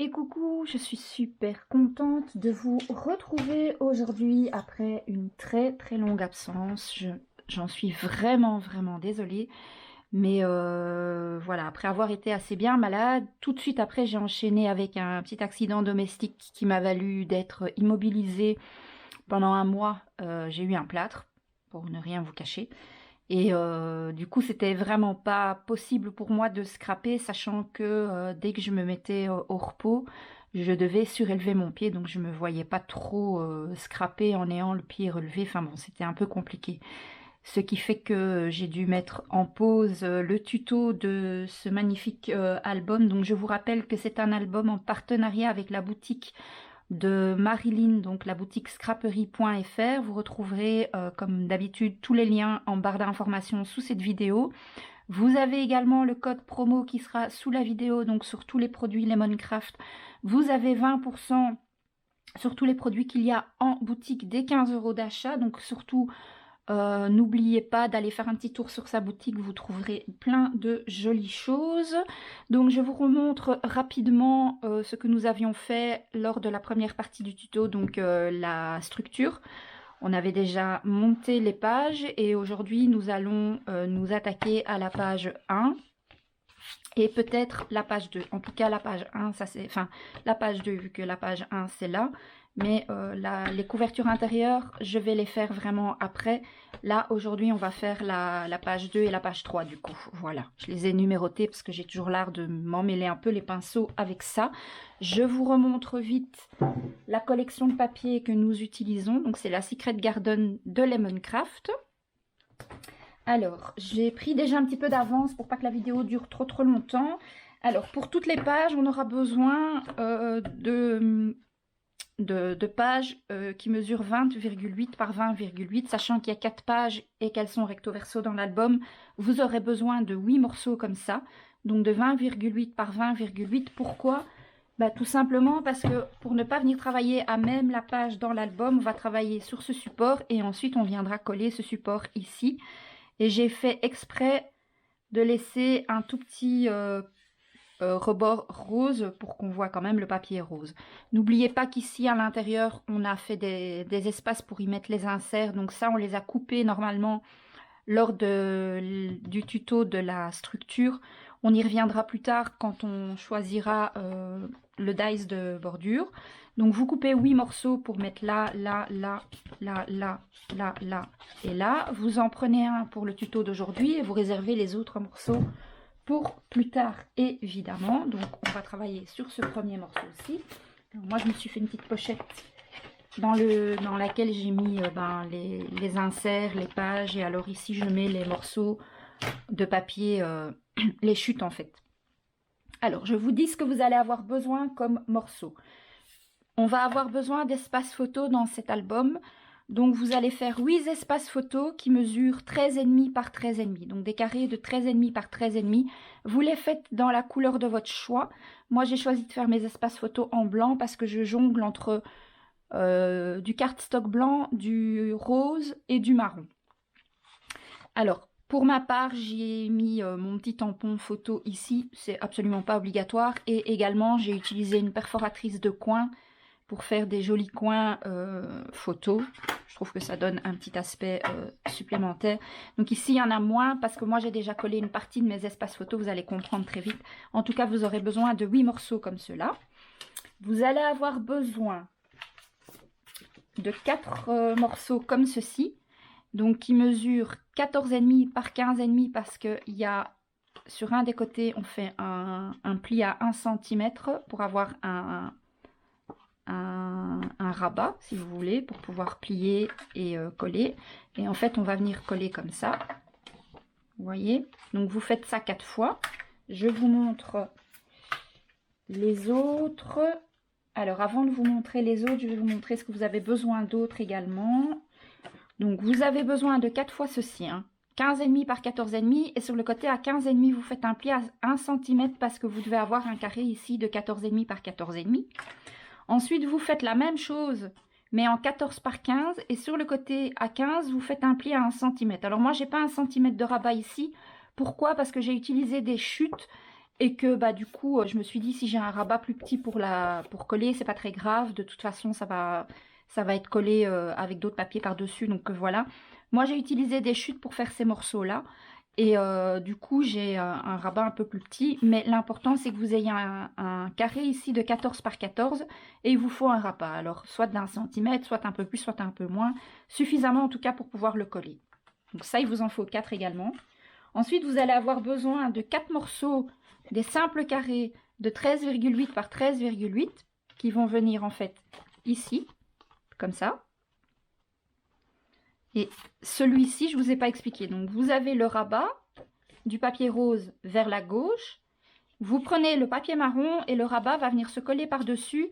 Et coucou, je suis super contente de vous retrouver aujourd'hui après une très longue absence. J'en suis vraiment désolée. Mais voilà, après avoir été assez bien malade, tout de suite après j'ai enchaîné avec un petit accident domestique qui m'a valu d'être immobilisée pendant un mois. J'ai eu un plâtre, pour ne rien vous cacher. Et du coup, c'était vraiment pas possible pour moi de scraper, sachant que dès que je me mettais au repos, je devais surélever mon pied, donc je me voyais pas trop scraper en ayant le pied relevé. Enfin bon, c'était un peu compliqué. Ce qui fait que j'ai dû mettre en pause le tuto de ce magnifique album. Donc je vous rappelle que c'est un album en partenariat avec la boutique de Marilyn, donc la boutique scraperie.fr. Vous retrouverez comme d'habitude tous les liens en barre d'informations sous cette vidéo. Vous avez également le code promo qui sera sous la vidéo, donc sur tous les produits Lemoncraft. Vous avez 20% sur tous les produits qu'il y a en boutique dès 15 € d'achat, donc surtout n'oubliez pas d'aller faire un petit tour sur sa boutique, vous trouverez plein de jolies choses. Donc je vous remontre rapidement ce que nous avions fait lors de la première partie du tuto, donc la structure. On avait déjà monté les pages et aujourd'hui nous allons nous attaquer à la page 1 et peut-être la page 2. En tout cas la page 1, ça c'est, enfin la page 2 vu que la page 1 c'est là. Mais les couvertures intérieures, je vais les faire vraiment après. Là, aujourd'hui, on va faire la page 2 et la page 3 du coup. Voilà, je les ai numérotées parce que j'ai toujours l'art de m'emmêler un peu les pinceaux avec ça. Je vous remontre vite la collection de papier que nous utilisons. Donc, c'est la Secret Garden de Lemoncraft. Alors, j'ai pris déjà un petit peu d'avance pour pas que la vidéo dure trop longtemps. Alors, pour toutes les pages, on aura besoin de pages qui mesurent 20,8 par 20,8, sachant qu'il y a 4 pages et qu'elles sont recto verso dans l'album, vous aurez besoin de 8 morceaux comme ça, donc de 20,8 par 20,8. Pourquoi? Bah, tout simplement parce que pour ne pas venir travailler à même la page dans l'album, on va travailler sur ce support et ensuite on viendra coller ce support ici. Et j'ai fait exprès de laisser un tout petit rebord rose pour qu'on voit quand même le papier rose. N'oubliez pas qu'ici à l'intérieur on a fait des espaces pour y mettre les inserts, donc ça on les a coupés normalement lors du tuto de la structure. On y reviendra plus tard quand on choisira le dies de bordure. Donc vous coupez 8 morceaux pour mettre là, là, là, là, là, là, là et là. Vous en prenez un pour le tuto d'aujourd'hui et vous réservez les autres morceaux pour plus tard, évidemment. Donc, on va travailler sur ce premier morceau aussi. Alors, moi, je me suis fait une petite pochette dans laquelle j'ai mis les inserts, les pages. Et alors ici, je mets les morceaux de papier, les chutes en fait. Alors, je vous dis ce que vous allez avoir besoin comme morceau. On va avoir besoin d'espace photo dans cet album. Donc vous allez faire 8 espaces photos qui mesurent 13,5 par 13,5. Donc des carrés de 13,5 par 13,5. Vous les faites dans la couleur de votre choix. Moi j'ai choisi de faire mes espaces photos en blanc parce que je jongle entre du cardstock blanc, du rose et du marron. Alors pour ma part j'ai mis mon petit tampon photo ici. C'est absolument pas obligatoire. Et également j'ai utilisé une perforatrice de coin pour faire des jolis coins photos. Je trouve que ça donne un petit aspect supplémentaire. Donc ici, il y en a moins parce que moi, j'ai déjà collé une partie de mes espaces photos. Vous allez comprendre très vite. En tout cas, vous aurez besoin de 8 morceaux comme cela. Vous allez avoir besoin de 4 morceaux comme ceci. Donc, qui mesurent 14,5 par 15,5 parce qu'il y a sur un des côtés, on fait un pli à 1 cm pour avoir un rabat si vous voulez pour pouvoir plier et coller. Et en fait on va venir coller comme ça, vous voyez. Donc vous faites ça 4 fois. Je vous montre les autres. Alors avant de vous montrer les autres, je vais vous montrer ce que vous avez besoin d'autre également. Donc vous avez besoin de 4 fois ceci, hein. 15,5 par 14,5 et sur le côté à 15,5 vous faites un pli à 1 cm parce que vous devez avoir un carré ici de 14,5 par 14,5. Ensuite, vous faites la même chose, mais en 14 par 15. Et sur le côté à 15, vous faites un pli à 1 cm. Alors moi, j'ai pas 1 cm de rabat ici. Pourquoi? Parce que j'ai utilisé des chutes. Et que bah du coup, je me suis dit, si j'ai un rabat plus petit pour coller, c'est pas très grave. De toute façon, ça va être collé avec d'autres papiers par-dessus. Donc voilà. Moi, j'ai utilisé des chutes pour faire ces morceaux-là. Et du coup, j'ai un rabat un peu plus petit. Mais l'important, c'est que vous ayez un carré ici de 14 par 14. Et il vous faut un rabat. Alors, soit d'un centimètre, soit un peu plus, soit un peu moins. Suffisamment en tout cas pour pouvoir le coller. Donc ça, il vous en faut 4 également. Ensuite, vous allez avoir besoin de 4 morceaux des simples carrés de 13,8 par 13,8 qui vont venir en fait ici, comme ça. Et celui-ci, je ne vous ai pas expliqué. Donc, vous avez le rabat du papier rose vers la gauche. Vous prenez le papier marron et le rabat va venir se coller par-dessus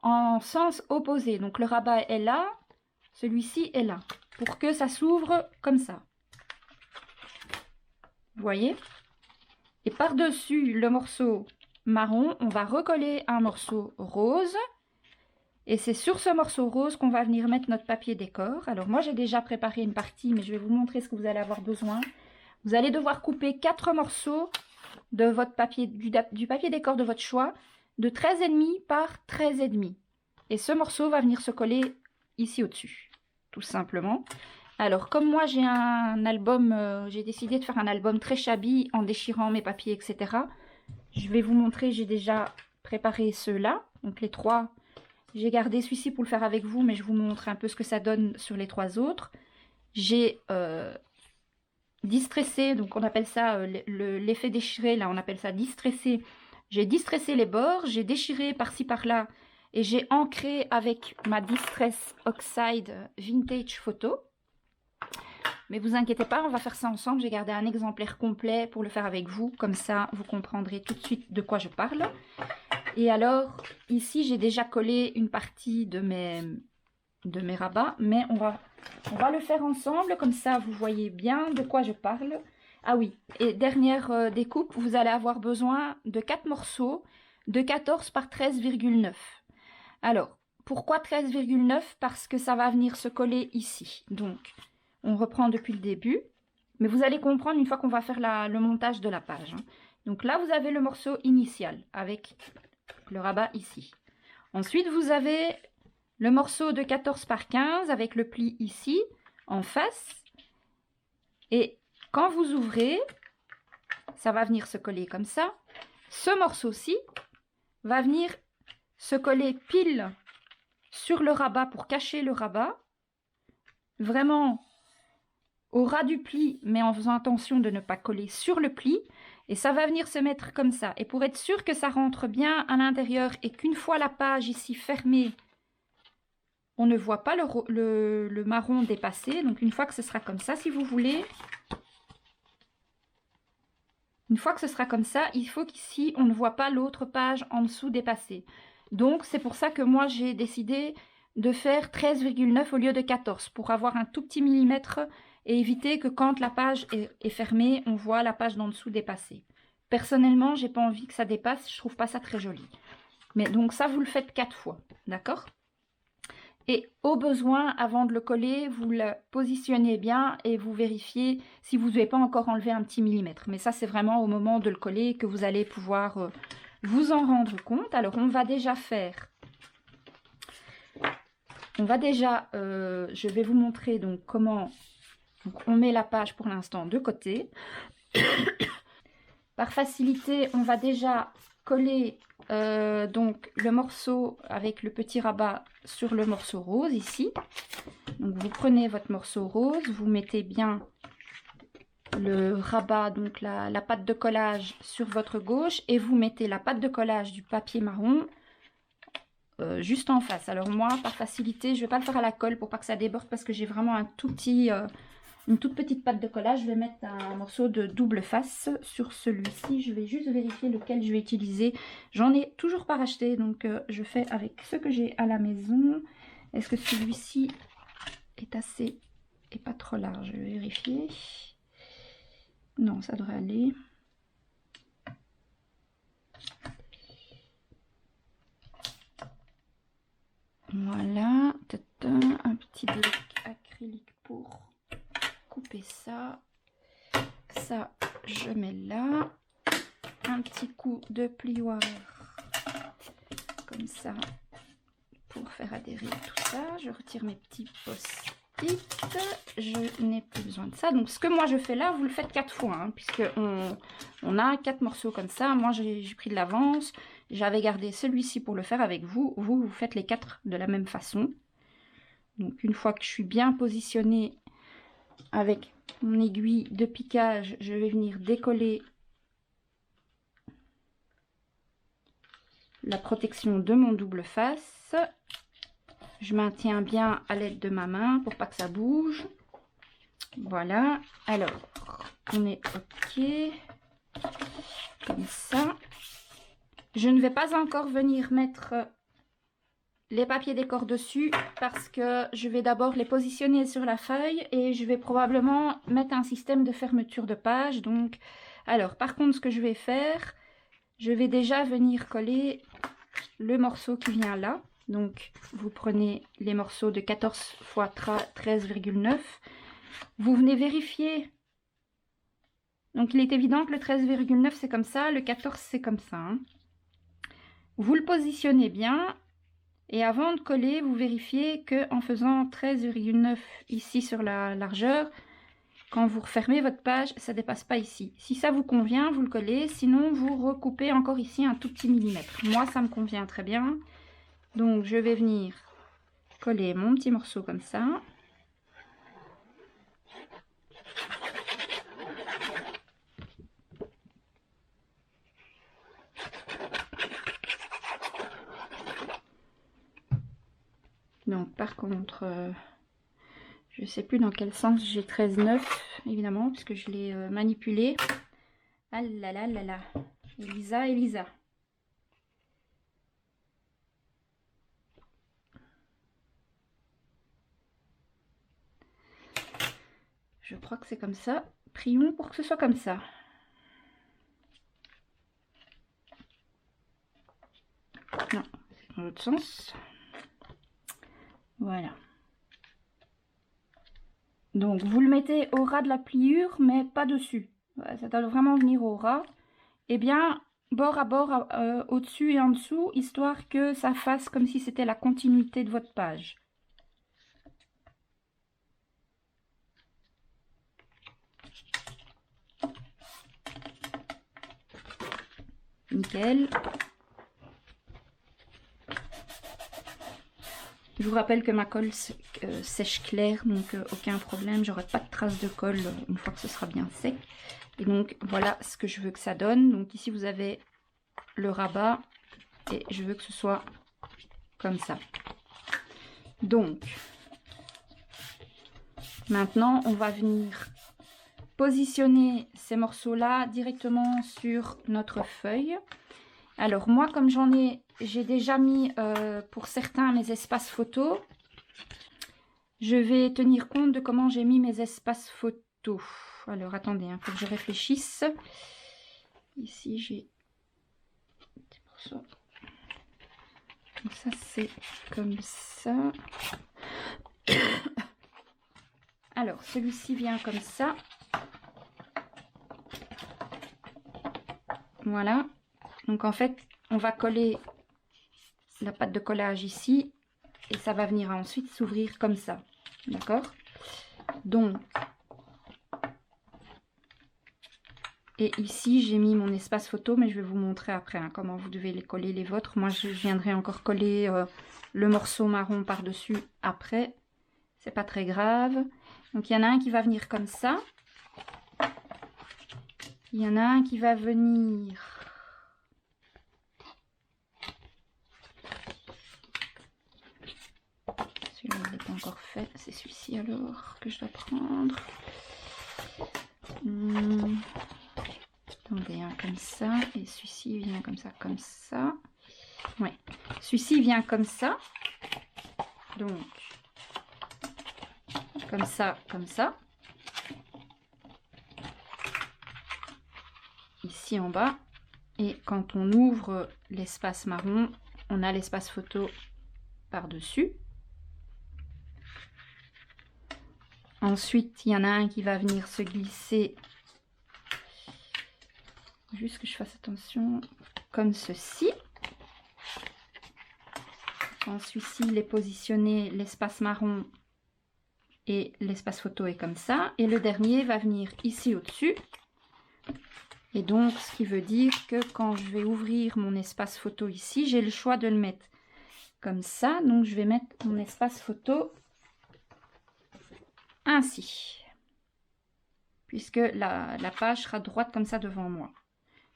en sens opposé. Donc, le rabat est là, celui-ci est là, pour que ça s'ouvre comme ça. Vous voyez? Et par-dessus le morceau marron, on va recoller un morceau rose. Et c'est sur ce morceau rose qu'on va venir mettre notre papier décor. Alors moi, j'ai déjà préparé une partie, mais je vais vous montrer ce que vous allez avoir besoin. Vous allez devoir couper 4 morceaux de votre papier, du papier décor de votre choix, de 13,5 par 13,5. Et ce morceau va venir se coller ici au-dessus, tout simplement. Alors, comme moi, j'ai un album, j'ai décidé de faire un album très shabby en déchirant mes papiers, etc. Je vais vous montrer, j'ai déjà préparé ceux-là, donc les 3. J'ai gardé celui-ci pour le faire avec vous, mais je vous montre un peu ce que ça donne sur les 3 autres. J'ai distressé, donc on appelle ça l'effet déchiré, là on appelle ça distressé. J'ai distressé les bords, j'ai déchiré par-ci par-là et j'ai ancré avec ma Distress Oxide Vintage Photo. Mais vous inquiétez pas, on va faire ça ensemble. J'ai gardé un exemplaire complet pour le faire avec vous. Comme ça, vous comprendrez tout de suite de quoi je parle. Et alors, ici, j'ai déjà collé une partie de mes rabats. Mais on va le faire ensemble. Comme ça, vous voyez bien de quoi je parle. Ah oui, et dernière découpe, vous allez avoir besoin de 4 morceaux de 14 par 13,9. Alors, pourquoi 13,9? Parce que ça va venir se coller ici. Donc, on reprend depuis le début, mais vous allez comprendre une fois qu'on va faire le montage de la page. Donc là, vous avez le morceau initial avec le rabat ici. Ensuite, vous avez le morceau de 14 par 15 avec le pli ici, en face. Et quand vous ouvrez, ça va venir se coller comme ça. Ce morceau-ci va venir se coller pile sur le rabat pour cacher le rabat. Vraiment au ras du pli, mais en faisant attention de ne pas coller sur le pli. Et ça va venir se mettre comme ça. Et pour être sûr que ça rentre bien à l'intérieur et qu'une fois la page ici fermée, on ne voit pas le marron dépasser. Donc une fois que ce sera comme ça, si vous voulez, une fois que ce sera comme ça, il faut qu'ici, on ne voit pas l'autre page en dessous dépasser. Donc c'est pour ça que moi, j'ai décidé de faire 13,9 au lieu de 14 pour avoir un tout petit millimètre et éviter que quand la page est fermée, on voit la page d'en dessous dépasser. Personnellement, j'ai pas envie que ça dépasse, je trouve pas ça très joli. Mais donc ça, vous le faites 4 fois, d'accord? Et au besoin, avant de le coller, vous le positionnez bien et vous vérifiez si vous n'avez pas encore enlevé un petit millimètre. Mais ça, c'est vraiment au moment de le coller que vous allez pouvoir vous en rendre compte. Alors, on va déjà faire... je vais vous montrer donc comment... Donc, on met la page pour l'instant de côté. Par facilité, on va déjà coller donc le morceau avec le petit rabat sur le morceau rose ici. Donc vous prenez votre morceau rose, vous mettez bien le rabat, donc la pâte de collage sur votre gauche et vous mettez la pâte de collage du papier marron juste en face. Alors moi, par facilité, je ne vais pas le faire à la colle pour pas que ça déborde parce que j'ai vraiment un tout petit... une toute petite pâte de collage. Je vais mettre un morceau de double face sur celui-ci. Je vais juste vérifier lequel je vais utiliser. J'en ai toujours pas racheté, donc je fais avec ce que j'ai à la maison. Est-ce que celui-ci est assez et pas trop large? Je vais vérifier. Non, ça devrait aller. Voilà. Un petit bloc acrylique pour couper ça. Ça, je mets là. Un petit petit coup de plioir comme ça pour faire adhérer tout ça. Je retire mes petits post-it. Je n'ai plus besoin de ça. Donc ce que moi je fais là, vous le faites 4 fois, hein, puisque on a 4 morceaux comme ça. Moi j'ai pris de l'avance. J'avais gardé celui-ci pour le faire avec vous. Vous faites les 4 de la même façon. Donc une fois que je suis bien positionnée avec mon aiguille de piquage, je vais venir décoller la protection de mon double face. Je maintiens bien à l'aide de ma main pour pas que ça bouge. Voilà. Alors, on est OK. Comme ça. Je ne vais pas encore venir mettre les papiers décor dessus parce que je vais d'abord les positionner sur la feuille et je vais probablement mettre un système de fermeture de page. Donc, alors, par contre, ce que je vais faire, je vais déjà venir coller le morceau qui vient là. Donc, vous prenez les morceaux de 14 x 13,9. Vous venez vérifier. Donc, il est évident que le 13,9 c'est comme ça, le 14 c'est comme ça, hein. Vous le positionnez bien. Et avant de coller, vous vérifiez que en faisant 13,9 ici sur la largeur, quand vous refermez votre page, ça ne dépasse pas ici. Si ça vous convient, vous le collez. Sinon, vous recoupez encore ici un tout petit millimètre. Moi, ça me convient très bien. Donc, je vais venir coller mon petit morceau comme ça. Donc, par contre, je ne sais plus dans quel sens j'ai 13,9, évidemment, puisque je l'ai manipulé. Ah là là là là. Elisa. Je crois que c'est comme ça. Prions pour que ce soit comme ça. Non, c'est dans l'autre sens. Voilà. Donc, vous le mettez au ras de la pliure, mais pas dessus. Voilà, ça doit vraiment venir au ras. Et bien, bord à bord, au-dessus et en dessous, histoire que ça fasse comme si c'était la continuité de votre page. Nickel. Je vous rappelle que ma colle sèche clair, donc aucun problème, j'aurai pas de traces de colle une fois que ce sera bien sec. Et donc voilà ce que je veux que ça donne. Donc ici vous avez le rabat et je veux que ce soit comme ça. Donc maintenant on va venir positionner ces morceaux là directement sur notre feuille. Alors moi comme j'ai déjà mis pour certains mes espaces photos, je vais tenir compte de comment j'ai mis mes espaces photos. Alors attendez, il faut que je réfléchisse. Ici j'ai des morceaux. Donc ça c'est comme ça. Alors celui-ci vient comme ça. Voilà. Donc en fait on va coller la pâte de collage ici et ça va venir ensuite s'ouvrir comme ça. D'accord? Donc, et ici j'ai mis mon espace photo, mais je vais vous montrer après hein, comment vous devez les coller les vôtres. Moi je viendrai encore coller le morceau marron par dessus après, c'est pas très grave. Donc il y en a un qui va venir comme ça, il y en a un qui va venir celui-là il n'est pas encore fait, c'est celui-ci alors que je dois prendre. Attendez, hein, comme ça, et celui-ci vient comme ça, ouais, celui-ci vient comme ça, donc comme ça, ici en bas, et quand on ouvre l'espace marron, on a l'espace photo par-dessus. Ensuite, il y en a un qui va venir se glisser Juste que je fasse attention comme ceci. Quand celui-ci il est positionné, l'espace marron et l'espace photo est comme ça. Et le dernier va venir ici au-dessus. Et donc, ce qui veut dire que quand je vais ouvrir mon espace photo ici, j'ai le choix de le mettre comme ça. Donc, je vais mettre mon espace photo ainsi. Puisque la page sera droite comme ça devant moi.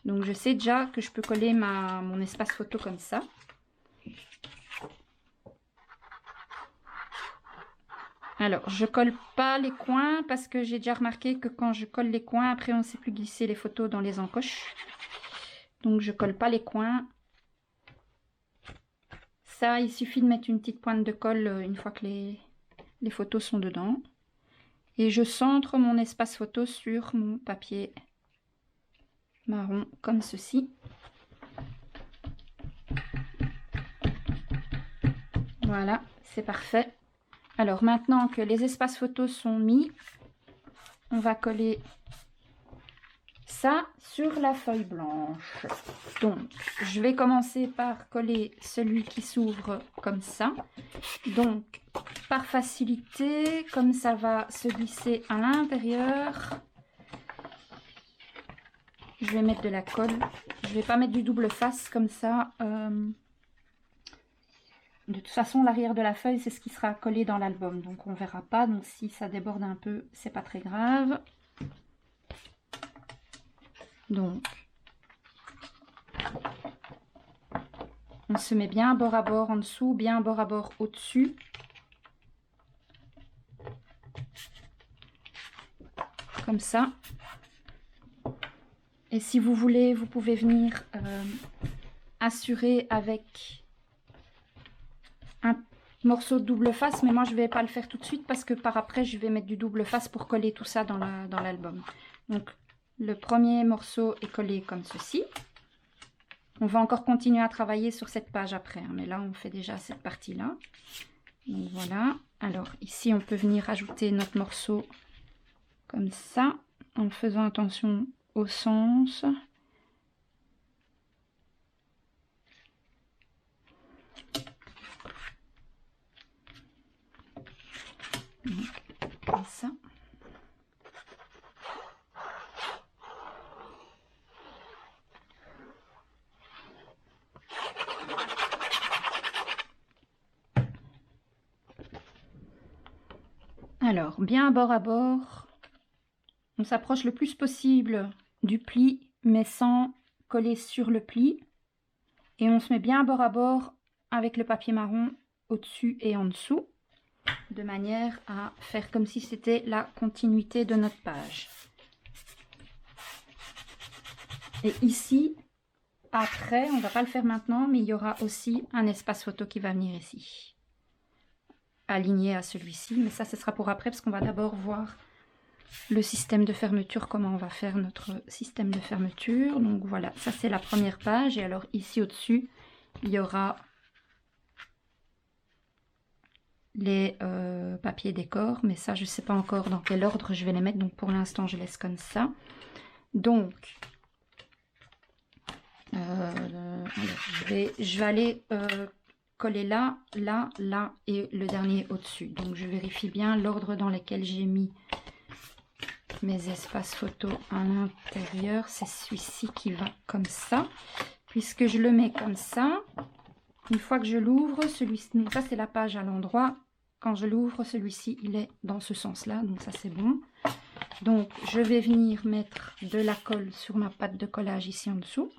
Donc, je sais déjà que je peux coller mon espace photo comme ça. Alors, je colle pas les coins parce que j'ai déjà remarqué que quand je colle les coins, après on ne sait plus glisser les photos dans les encoches. Donc, je colle pas les coins. Ça, il suffit de mettre une petite pointe de colle une fois que les photos sont dedans. Et je centre mon espace photo sur mon papier marron comme ceci. Voilà, c'est parfait. Alors maintenant que les espaces photos sont mis, on va coller ça sur la feuille blanche. Donc, je vais commencer par coller celui qui s'ouvre comme ça. Donc, par facilité, comme ça va se glisser à l'intérieur, je vais mettre de la colle. Je ne vais pas mettre du double face comme ça. De toute façon, l'arrière de la feuille, c'est ce qui sera collé dans l'album. Donc, on ne verra pas. Donc, si ça déborde un peu, c'est pas très grave. Donc, on se met bien bord à bord en dessous, bien bord à bord au-dessus. Comme ça. Et si vous voulez, vous pouvez venir assurer avec un morceau de double face, mais moi je vais pas le faire tout de suite parce que par après je vais mettre du double face pour coller tout ça dans l'album. Donc le premier morceau est collé comme ceci. On va encore continuer à travailler sur cette page après, hein, mais là on fait déjà cette partie là. Donc voilà. Alors ici on peut venir ajouter notre morceau comme ça en faisant attention au sens. Comme ça. Alors, bien bord à bord, on s'approche le plus possible du pli, mais sans coller sur le pli. Et on se met bien bord à bord avec le papier marron au-dessus et en dessous, de manière à faire comme si c'était la continuité de notre page. Et ici, après, on ne va pas le faire maintenant, mais il y aura aussi un espace photo qui va venir ici, aligné à celui-ci. Mais ça, ce sera pour après, parce qu'on va d'abord voir le système de fermeture, comment on va faire notre système de fermeture. Donc voilà, ça c'est la première page. Et alors ici au-dessus, il y aura les papiers décor, mais ça je sais pas encore dans quel ordre je vais les mettre, donc pour l'instant je laisse comme ça. Donc alors, je vais aller coller là, là, là et le dernier au-dessus. Donc je vérifie bien l'ordre dans lequel j'ai mis mes espaces photos à l'intérieur. C'est celui-ci qui va comme ça, puisque je le mets comme ça. Une fois que je l'ouvre, celui-ci, donc ça c'est la page à l'endroit. Quand je l'ouvre, celui-ci il est dans ce sens-là, donc ça c'est bon. Donc je vais venir mettre de la colle sur ma pâte de collage ici en dessous.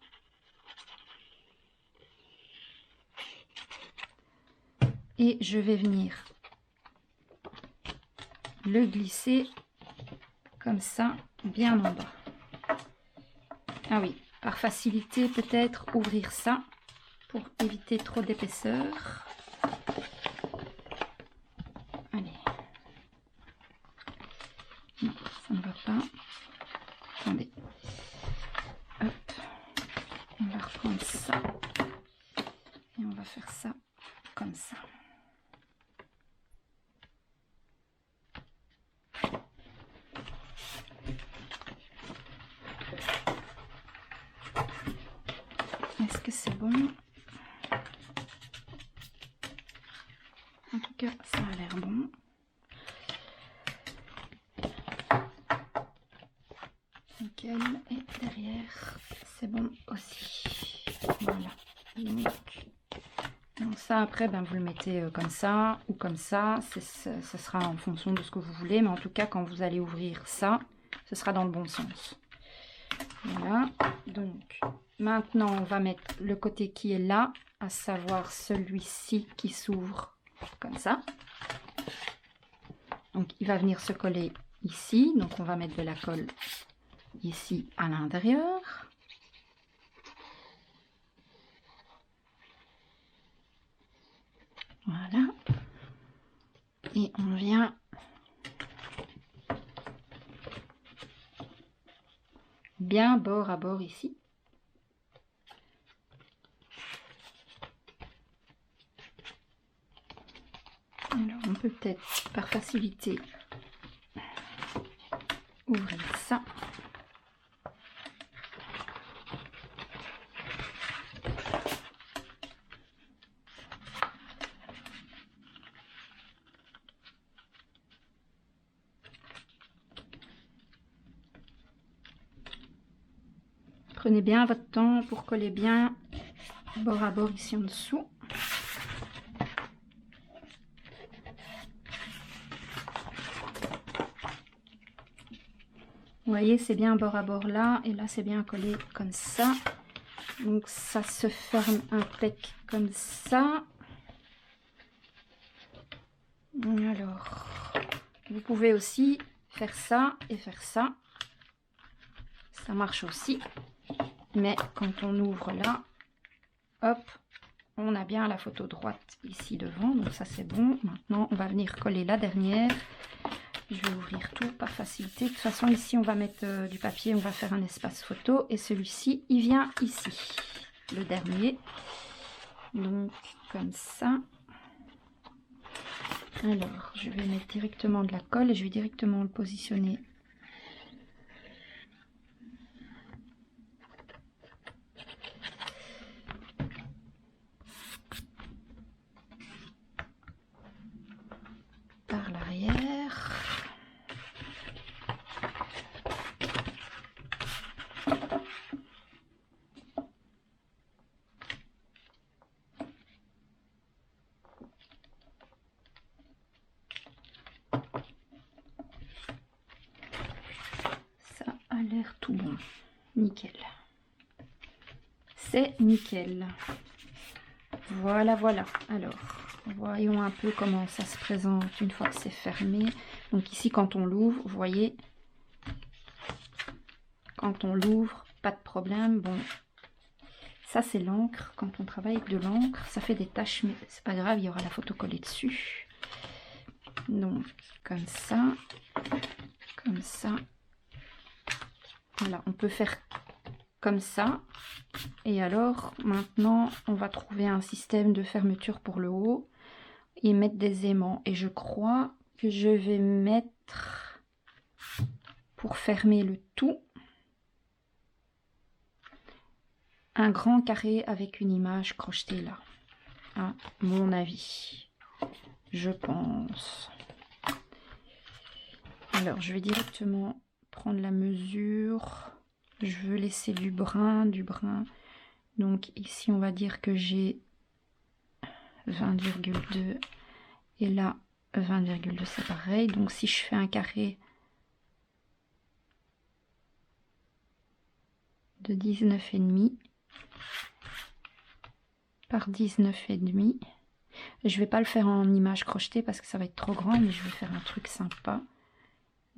Et je vais venir le glisser comme ça, bien en bas. Ah oui, par facilité peut-être ouvrir ça pour éviter trop d'épaisseur. Allez. Non, ça ne va pas. Attendez. Hop. On va reprendre ça. Et on va faire ça comme ça. Est-ce que c'est bon? En tout cas, ça a l'air bon. Nickel. Et derrière, c'est bon aussi. Voilà. Donc ça, après, ben, vous le mettez comme ça ou comme ça. Ce sera en fonction de ce que vous voulez. Mais en tout cas, quand vous allez ouvrir ça, ce sera dans le bon sens. Voilà. Donc, maintenant, on va mettre le côté qui est là, à savoir celui-ci qui s'ouvre comme ça. Donc, il va venir se coller ici. Donc, on va mettre de la colle ici à l'intérieur. Voilà. Et on vient bien bord à bord ici. Alors, on peut peut-être par facilité ouvrir ça. Prenez bien votre temps pour coller bien bord à bord ici en dessous. Vous voyez, c'est bien bord à bord là, et là c'est bien collé comme ça. Donc ça se ferme impec comme ça. Alors, vous pouvez aussi faire ça et faire ça. Ça marche aussi. Mais quand on ouvre là, hop, on a bien la photo droite ici devant. Donc ça c'est bon. Maintenant, on va venir coller la dernière. Je vais ouvrir tout par facilité. De toute façon, ici, on va mettre du papier. On va faire un espace photo. Et celui-ci, il vient ici. Le dernier. Donc, comme ça. Alors, je vais mettre directement de la colle et je vais directement le positionner. Par l'arrière. Ça a l'air tout bon. Nickel. C'est nickel. Voilà, voilà. Alors, voyons un peu comment ça se présente une fois que c'est fermé. Donc ici, quand on l'ouvre, vous voyez, quand on l'ouvre, pas de problème. Bon, ça c'est l'encre. Quand on travaille avec de l'encre, ça fait des taches, mais c'est pas grave, il y aura la photo collée dessus. Donc, comme ça, comme ça. Voilà, on peut faire comme ça. Et alors, maintenant, on va trouver un système de fermeture pour le haut et mettre des aimants. Et je crois que je vais mettre, pour fermer le tout, un grand carré avec une image crochetée là, à mon avis, je pense. Alors, je vais directement prendre la mesure. Je veux laisser du brun, Donc ici, on va dire que j'ai 20,2 et là 20,2, c'est pareil. Donc si je fais un carré de 19,5 par 19,5, je vais pas le faire en image crochetée parce que ça va être trop grand, mais je vais faire un truc sympa.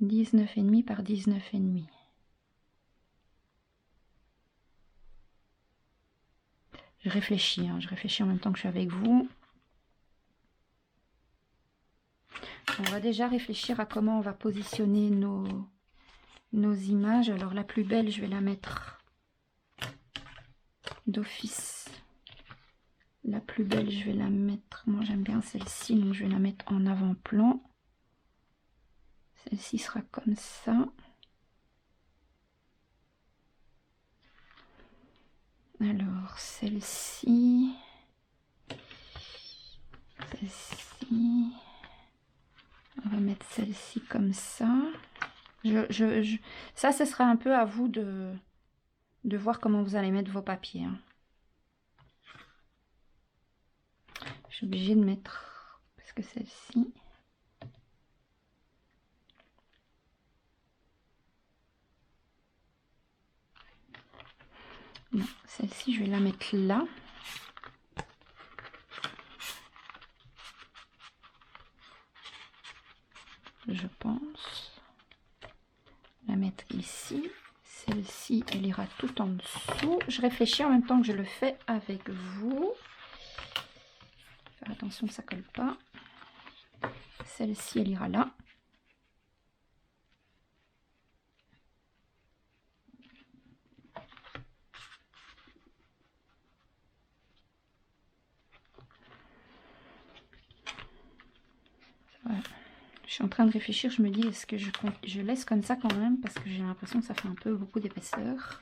19,5 par 19,5. Je réfléchis, hein, je réfléchis en même temps que je suis avec vous. On va déjà réfléchir à comment on va positionner nos images. Alors la plus belle, je vais la mettre d'office. La plus belle, je vais la mettre, moi j'aime bien celle-ci, donc je vais la mettre en avant-plan. Celle-ci sera comme ça. Alors, Alors, celle-ci, on va mettre celle-ci comme ça. Ça, ce sera un peu à vous de voir comment vous allez mettre vos papiers. Hein. Je suis obligée de mettre, parce que celle-ci... Non, celle-ci, je vais la mettre là. Je pense. La mettre ici. Celle-ci, elle ira tout en dessous. Je réfléchis en même temps que je le fais avec vous. Faire attention que ça colle pas. Celle-ci, elle ira là. Voilà. Je suis en train de réfléchir, je me dis, est-ce que je laisse comme ça quand même, parce que j'ai l'impression que ça fait un peu beaucoup d'épaisseur.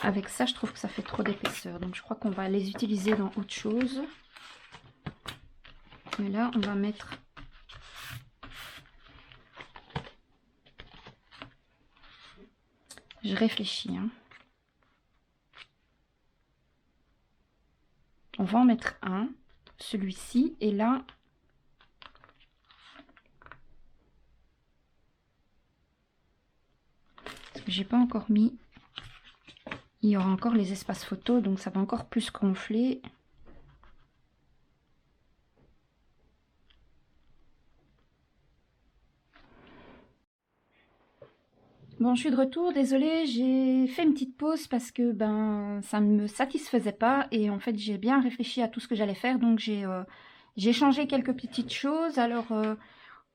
Avec ça, je trouve que ça fait trop d'épaisseur. Donc, je crois qu'on va les utiliser dans autre chose. Mais là, on va mettre... Je réfléchis. Hein. On va en mettre un. Celui-ci. Et là... Parce que j'ai pas encore mis... Il y aura encore les espaces photos, donc ça va encore plus gonfler. Bon, je suis de retour, désolée, j'ai fait une petite pause parce que ben ça ne me satisfaisait pas et en fait j'ai bien réfléchi à tout ce que j'allais faire, donc j'ai changé quelques petites choses. Alors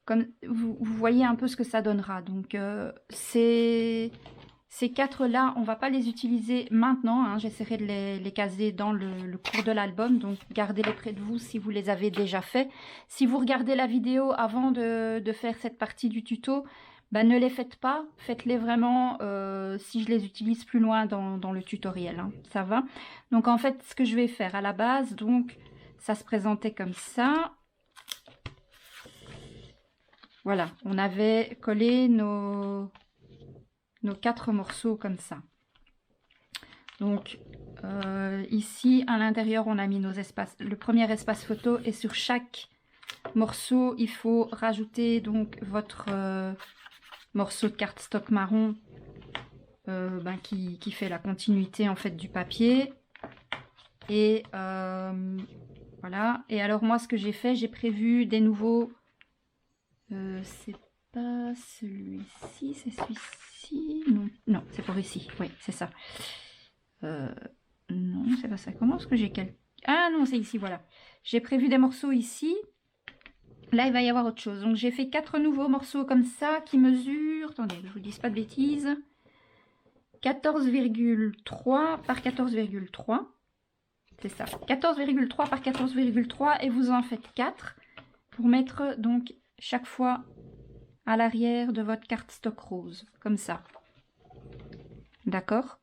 comme vous voyez un peu ce que ça donnera. Donc ces quatre-là, on va pas les utiliser maintenant. Hein. J'essaierai de les caser dans le cours de l'album. Donc, gardez-les près de vous si vous les avez déjà fait. Si vous regardez la vidéo avant de faire cette partie du tuto, ben, ne les faites pas. Faites-les vraiment si je les utilise plus loin dans le tutoriel. Hein. Ça va? Donc, en fait, ce que je vais faire à la base, donc, ça se présentait comme ça. Voilà, on avait collé nos 4 morceaux comme ça. Donc ici à l'intérieur on a mis nos espaces, le premier espace photo, et sur chaque morceau il faut rajouter donc votre morceau de cardstock marron ben, qui fait la continuité en fait du papier. Et voilà. Et alors moi ce que j'ai fait, j'ai prévu des nouveaux, c'est pas celui-ci, c'est celui-ci. Non, non, c'est pour ici. Oui, c'est ça. Non, c'est pas ça. Comment est-ce que j'ai quel... Ah non, c'est ici, voilà. J'ai prévu des morceaux ici. Là, il va y avoir autre chose. Donc, j'ai fait 4 nouveaux morceaux comme ça qui mesurent... Attendez, je vous dis pas de bêtises. 14,3 par 14,3. C'est ça. 14,3 par 14,3 et vous en faites 4 pour mettre donc chaque fois à l'arrière de votre cardstock rose, comme ça. D'accord?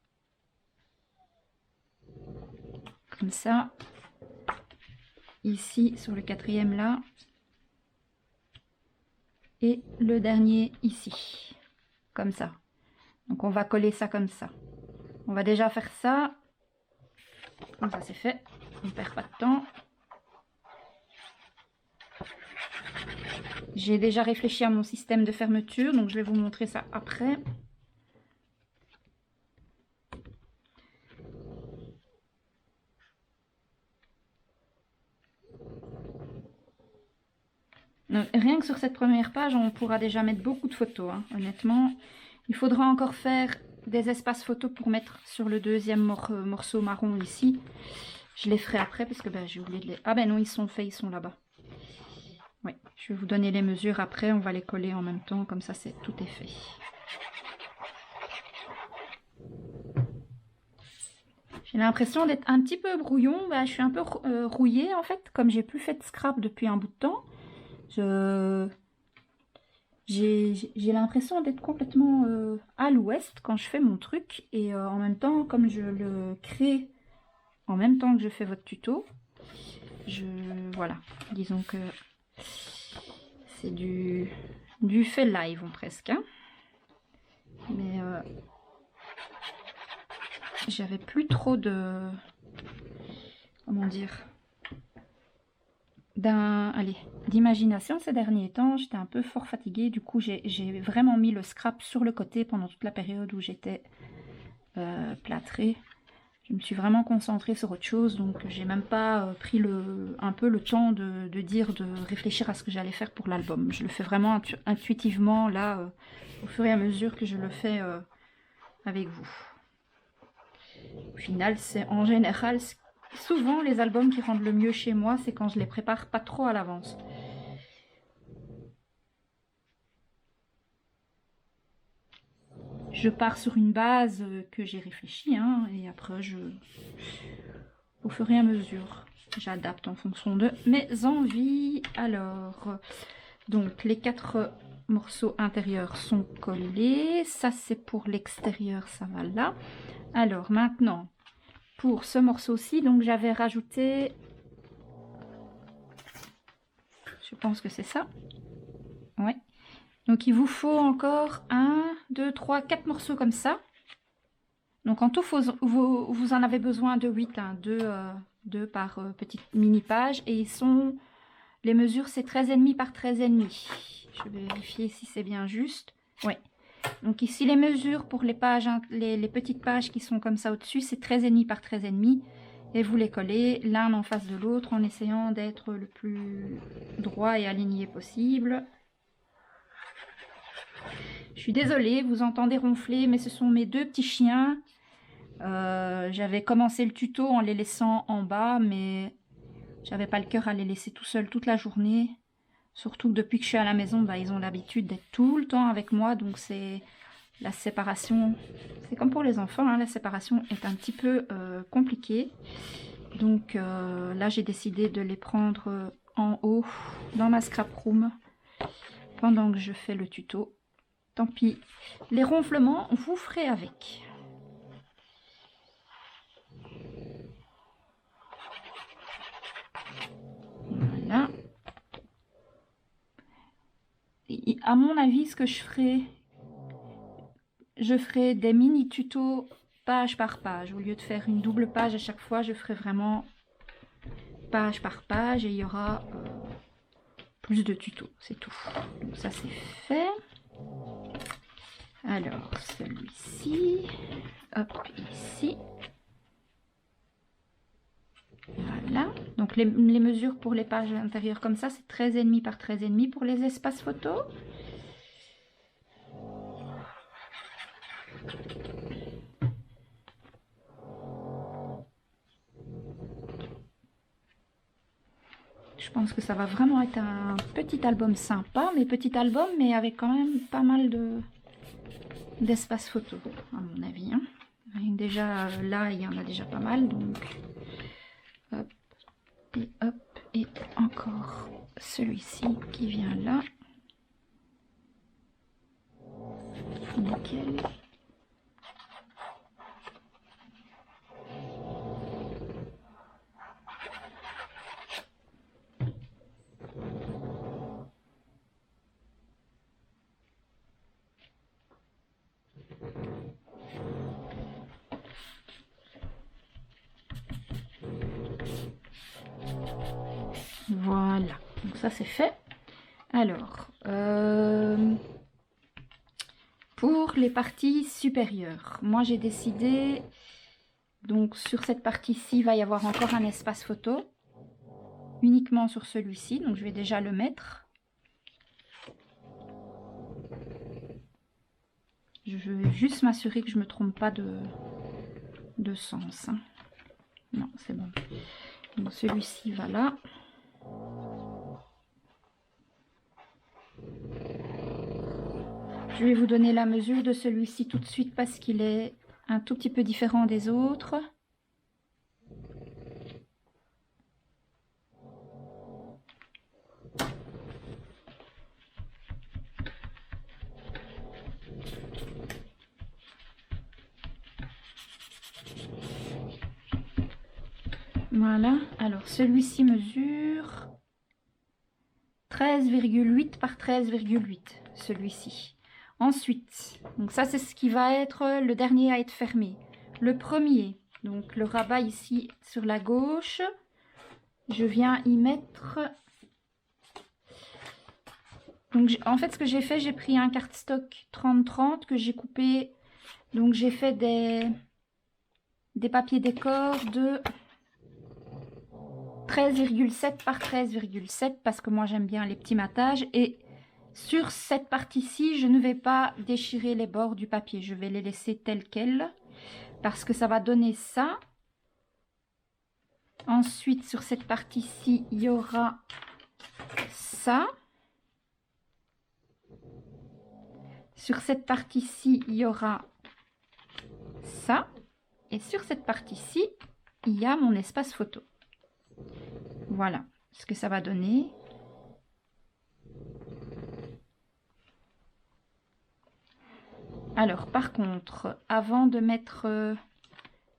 Comme ça. Ici, sur le quatrième là. Et le dernier ici. Comme ça. Donc on va coller ça comme ça. On va déjà faire ça. Comme ça c'est fait. On ne perd pas de temps. J'ai déjà réfléchi à mon système de fermeture, donc je vais vous montrer ça après. Donc, rien que sur cette première page, on pourra déjà mettre beaucoup de photos, hein, honnêtement. Il faudra encore faire des espaces photos pour mettre sur le deuxième morceau marron ici. Je les ferai après parce que ben, j'ai oublié de les... Ah ben non, ils sont faits, ils sont là-bas. Oui, je vais vous donner les mesures après, on va les coller en même temps, comme ça tout est fait. J'ai l'impression d'être un petit peu brouillon, ben, je suis un peu rouillée en fait, comme j'ai plus fait de scrap depuis un bout de temps. J'ai l'impression d'être complètement à l'ouest quand je fais mon truc et en même temps, comme je le crée en même temps que je fais votre tuto, voilà, disons que c'est du fait live presque, hein. Mais j'avais plus trop de, comment dire, d'imagination ces derniers temps. J'étais un peu fort fatiguée, du coup j'ai vraiment mis le scrap sur le côté pendant toute la période où j'étais plâtrée. Je me suis vraiment concentrée sur autre chose, donc j'ai même pas pris un peu le temps de réfléchir à ce que j'allais faire pour l'album. Je le fais vraiment intuitivement là, au fur et à mesure que je le fais avec vous. Au final, c'est en général souvent les albums qui rendent le mieux chez moi, c'est quand je les prépare pas trop à l'avance. Je pars sur une base que j'ai réfléchie, hein, et après au fur et à mesure, j'adapte en fonction de mes envies. Alors, donc les 4 morceaux intérieurs sont collés. Ça, c'est pour l'extérieur, ça va là. Alors, maintenant, pour ce morceau-ci, donc j'avais rajouté... Je pense que c'est ça. Ouais. Donc, il vous faut encore 1, 2, 3, 4 morceaux comme ça. Donc, en tout, vous en avez besoin de 8, hein, 2 par petite mini-page. Et les mesures, c'est 13,5 par 13,5. Je vais vérifier si c'est bien juste. Oui. Donc, ici, les mesures pour les pages, les petites pages qui sont comme ça au-dessus, c'est 13,5 par 13,5. Et vous les collez l'un en face de l'autre en essayant d'être le plus droit et aligné possible. Je suis désolée, vous entendez ronfler, mais ce sont mes 2 petits chiens. J'avais commencé le tuto en les laissant en bas, mais j'avais pas le cœur à les laisser tout seuls toute la journée. Surtout que depuis que je suis à la maison, bah, ils ont l'habitude d'être tout le temps avec moi, donc c'est la séparation. C'est comme pour les enfants, hein, la séparation est un petit peu compliquée. Donc là, j'ai décidé de les prendre en haut dans ma scrap room pendant que je fais le tuto. Tant pis, les ronflements, vous ferez avec. Voilà. Et à mon avis, ce que je ferai des mini tutos page par page. Au lieu de faire une double page à chaque fois, je ferai vraiment page par page et il y aura plus de tutos, c'est tout. Donc ça c'est fait. Alors celui-ci, hop, ici. Voilà, donc les mesures pour les pages intérieures comme ça, c'est 13,5 par 13,5 pour les espaces photos. Je pense que ça va vraiment être un petit album sympa, mais avec quand même pas mal d'espace photo, à mon avis, hein. Déjà là, il y en a déjà pas mal, donc hop, et encore celui-ci qui vient là. Nickel. Voilà, donc ça c'est fait. Alors, pour les parties supérieures, moi j'ai décidé, donc sur cette partie-ci, il va y avoir encore un espace photo, uniquement sur celui-ci, donc je vais déjà le mettre. Je veux juste m'assurer que je ne me trompe pas de sens. Hein. Non, c'est bon. Donc celui-ci va là. Je vais vous donner la mesure de celui-ci tout de suite parce qu'il est un tout petit peu différent des autres. Voilà, alors celui-ci mesure 13,8 par 13,8, celui-ci. Ensuite, donc ça c'est ce qui va être le dernier à être fermé. Le premier, donc le rabat ici sur la gauche, je viens y mettre... Donc en fait ce que j'ai fait, j'ai pris un cardstock 30-30 que j'ai coupé, donc j'ai fait des papiers décor de 13,7 par 13,7 parce que moi j'aime bien les petits matages, et sur cette partie-ci je ne vais pas déchirer les bords du papier, je vais les laisser tels quels parce que ça va donner ça. Ensuite sur cette partie-ci il y aura ça, sur cette partie-ci il y aura ça, et sur cette partie-ci il y a mon espace photo. Voilà ce que ça va donner. Alors par contre, avant de mettre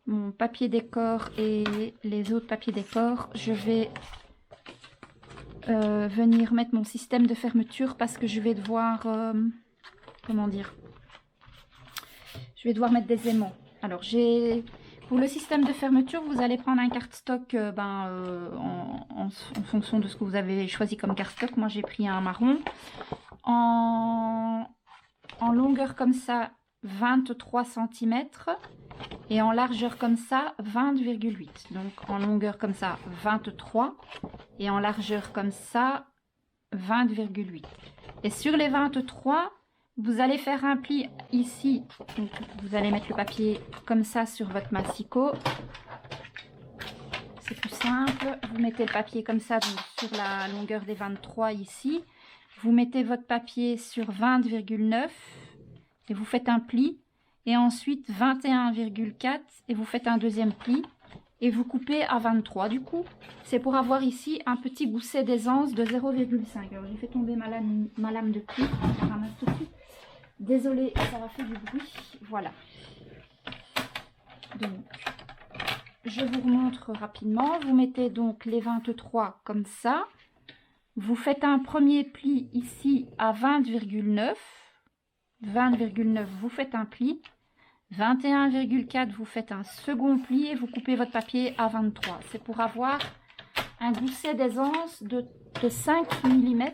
mon papier décor et les autres papiers décor, je vais venir mettre mon système de fermeture parce que je vais devoir, comment dire, je vais devoir mettre des aimants. Alors pour le système de fermeture, vous allez prendre un cardstock en fonction de ce que vous avez choisi comme cardstock. Moi j'ai pris un marron en longueur comme ça 23 cm et en largeur comme ça 20,8. Donc en longueur comme ça 23 et en largeur comme ça 20,8. Et sur les 23, vous allez faire un pli ici. Donc vous allez mettre le papier comme ça sur votre massicot. C'est plus simple. Vous mettez le papier comme ça donc sur la longueur des 23 ici. Vous mettez votre papier sur 20,9 et vous faites un pli. Et ensuite 21,4 et vous faites un deuxième pli. Et vous coupez à 23. Du coup, c'est pour avoir ici un petit gousset d'aisance de 0,5. Alors j'ai fait tomber ma lame de pli. Je ramasse tout de suite. Désolée, ça va faire du bruit. Voilà. Donc, je vous remontre rapidement. Vous mettez donc les 23 comme ça. Vous faites un premier pli ici à 20,9. 20,9, vous faites un pli. 21,4, vous faites un second pli et vous coupez votre papier à 23. C'est pour avoir un gousset d'aisance de 5 mm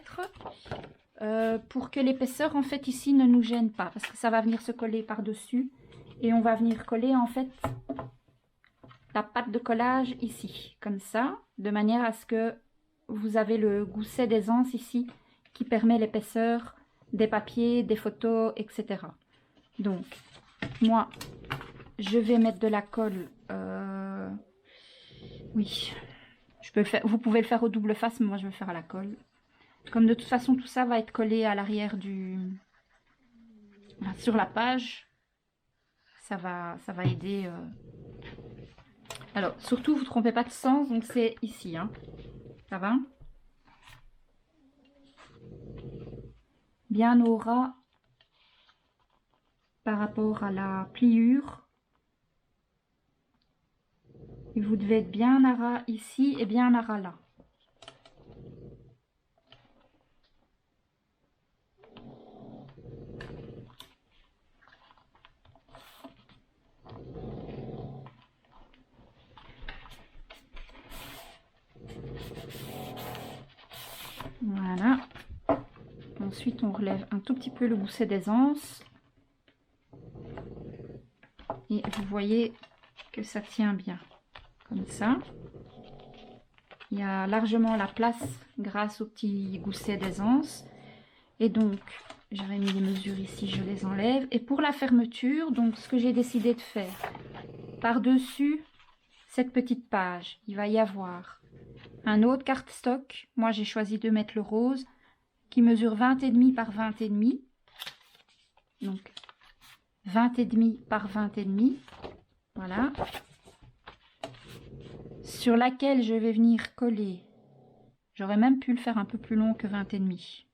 pour que l'épaisseur en fait ici ne nous gêne pas parce que ça va venir se coller par dessus et on va venir coller en fait la pâte de collage ici comme ça, de manière à ce que vous avez le gousset d'aisance ici qui permet l'épaisseur des papiers, des photos, etc. Donc moi je vais mettre de la colle, oui, je peux faire, vous pouvez le faire au double face mais moi je vais le faire à la colle. Comme de toute façon tout ça va être collé à l'arrière sur la page, ça va aider. Alors surtout vous ne trompez pas de sens, donc c'est ici, hein. Ça va bien au ras par rapport à la pliure. Et vous devez être bien à ras ici et bien à ras là. Voilà. Ensuite, on relève un tout petit peu le gousset d'aisance. Et vous voyez que ça tient bien. Comme ça. Il y a largement la place grâce au petit gousset d'aisance. Et donc, j'avais mis les mesures ici, je les enlève. Et pour la fermeture, donc ce que j'ai décidé de faire, par-dessus cette petite page, il va y avoir un autre cardstock. Moi, j'ai choisi de mettre le rose qui mesure 20,5 par 20,5. Donc 20,5 par 20,5. Voilà. Sur laquelle je vais venir coller. J'aurais même pu le faire un peu plus long que 20,5.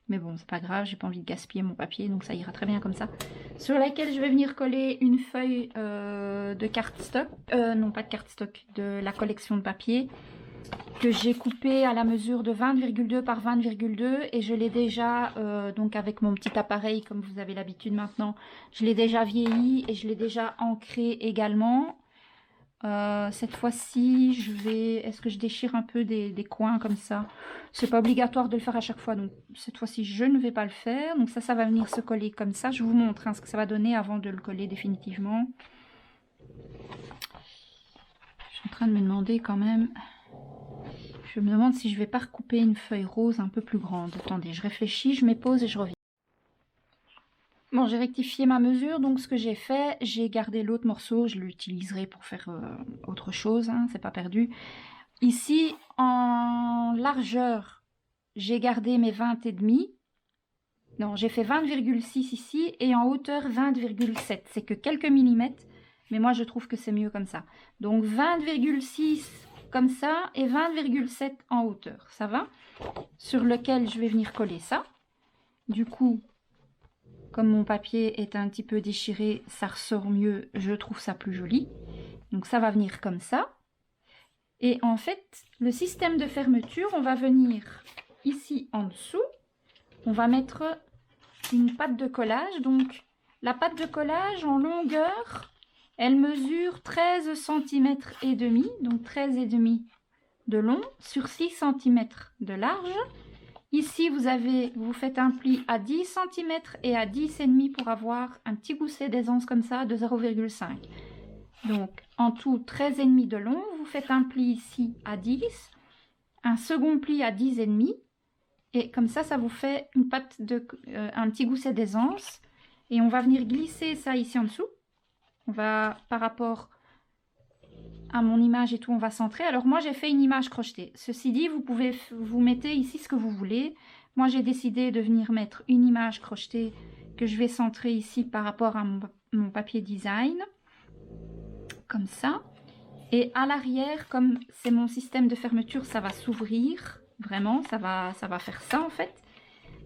Mais bon, c'est pas grave, j'ai pas envie de gaspiller mon papier, donc ça ira très bien comme ça. Sur laquelle je vais venir coller une feuille de cardstock. Non, pas de cardstock, de la collection de papier. Que j'ai coupé à la mesure de 20,2 par 20,2 et je l'ai déjà, donc avec mon petit appareil comme vous avez l'habitude maintenant, je l'ai déjà vieilli et je l'ai déjà ancré également. Cette fois-ci, est-ce que je déchire un peu des coins comme ça? C'est pas obligatoire de le faire à chaque fois, donc cette fois-ci, je ne vais pas le faire. Donc ça va venir se coller comme ça. Je vous montre hein, ce que ça va donner avant de le coller définitivement. Je suis en train de me demander quand même... Je me demande si je vais pas recouper une feuille rose un peu plus grande. Attendez, je réfléchis, je m'épose et je reviens. Bon, j'ai rectifié ma mesure, donc ce que j'ai fait, j'ai gardé l'autre morceau, je l'utiliserai pour faire autre chose, hein, c'est pas perdu. Ici, en largeur, j'ai gardé mes 20,5. Non, j'ai fait 20,6 ici, et en hauteur 20,7. C'est que quelques millimètres, mais moi je trouve que c'est mieux comme ça. Donc 20,6 comme ça, et 20,7 en hauteur, ça va? Sur lequel je vais venir coller ça. Du coup... Comme mon papier est un petit peu déchiré, ça ressort mieux, je trouve ça plus joli. Donc ça va venir comme ça. Et en fait, le système de fermeture, on va venir ici en dessous. On va mettre une pâte de collage. Donc la pâte de collage en longueur, elle mesure 13 cm et demi. Donc 13,5 de long sur 6 cm de large. Ici, vous faites un pli à 10 cm et à 10,5 pour avoir un petit gousset d'aisance comme ça de 0,5. Donc, en tout, 13,5 de long. Vous faites un pli ici à 10, un second pli à 10,5. Et comme ça, ça vous fait une pâte un petit gousset d'aisance. Et on va venir glisser ça ici en dessous. On va, par rapport à mon image et tout, on va centrer. Alors moi j'ai fait une image crochetée. Ceci dit, vous mettez ici ce que vous voulez. Moi j'ai décidé de venir mettre une image crochetée que je vais centrer ici par rapport à mon papier design. Comme ça. Et à l'arrière, comme c'est mon système de fermeture, ça va s'ouvrir. Vraiment, ça va faire ça en fait.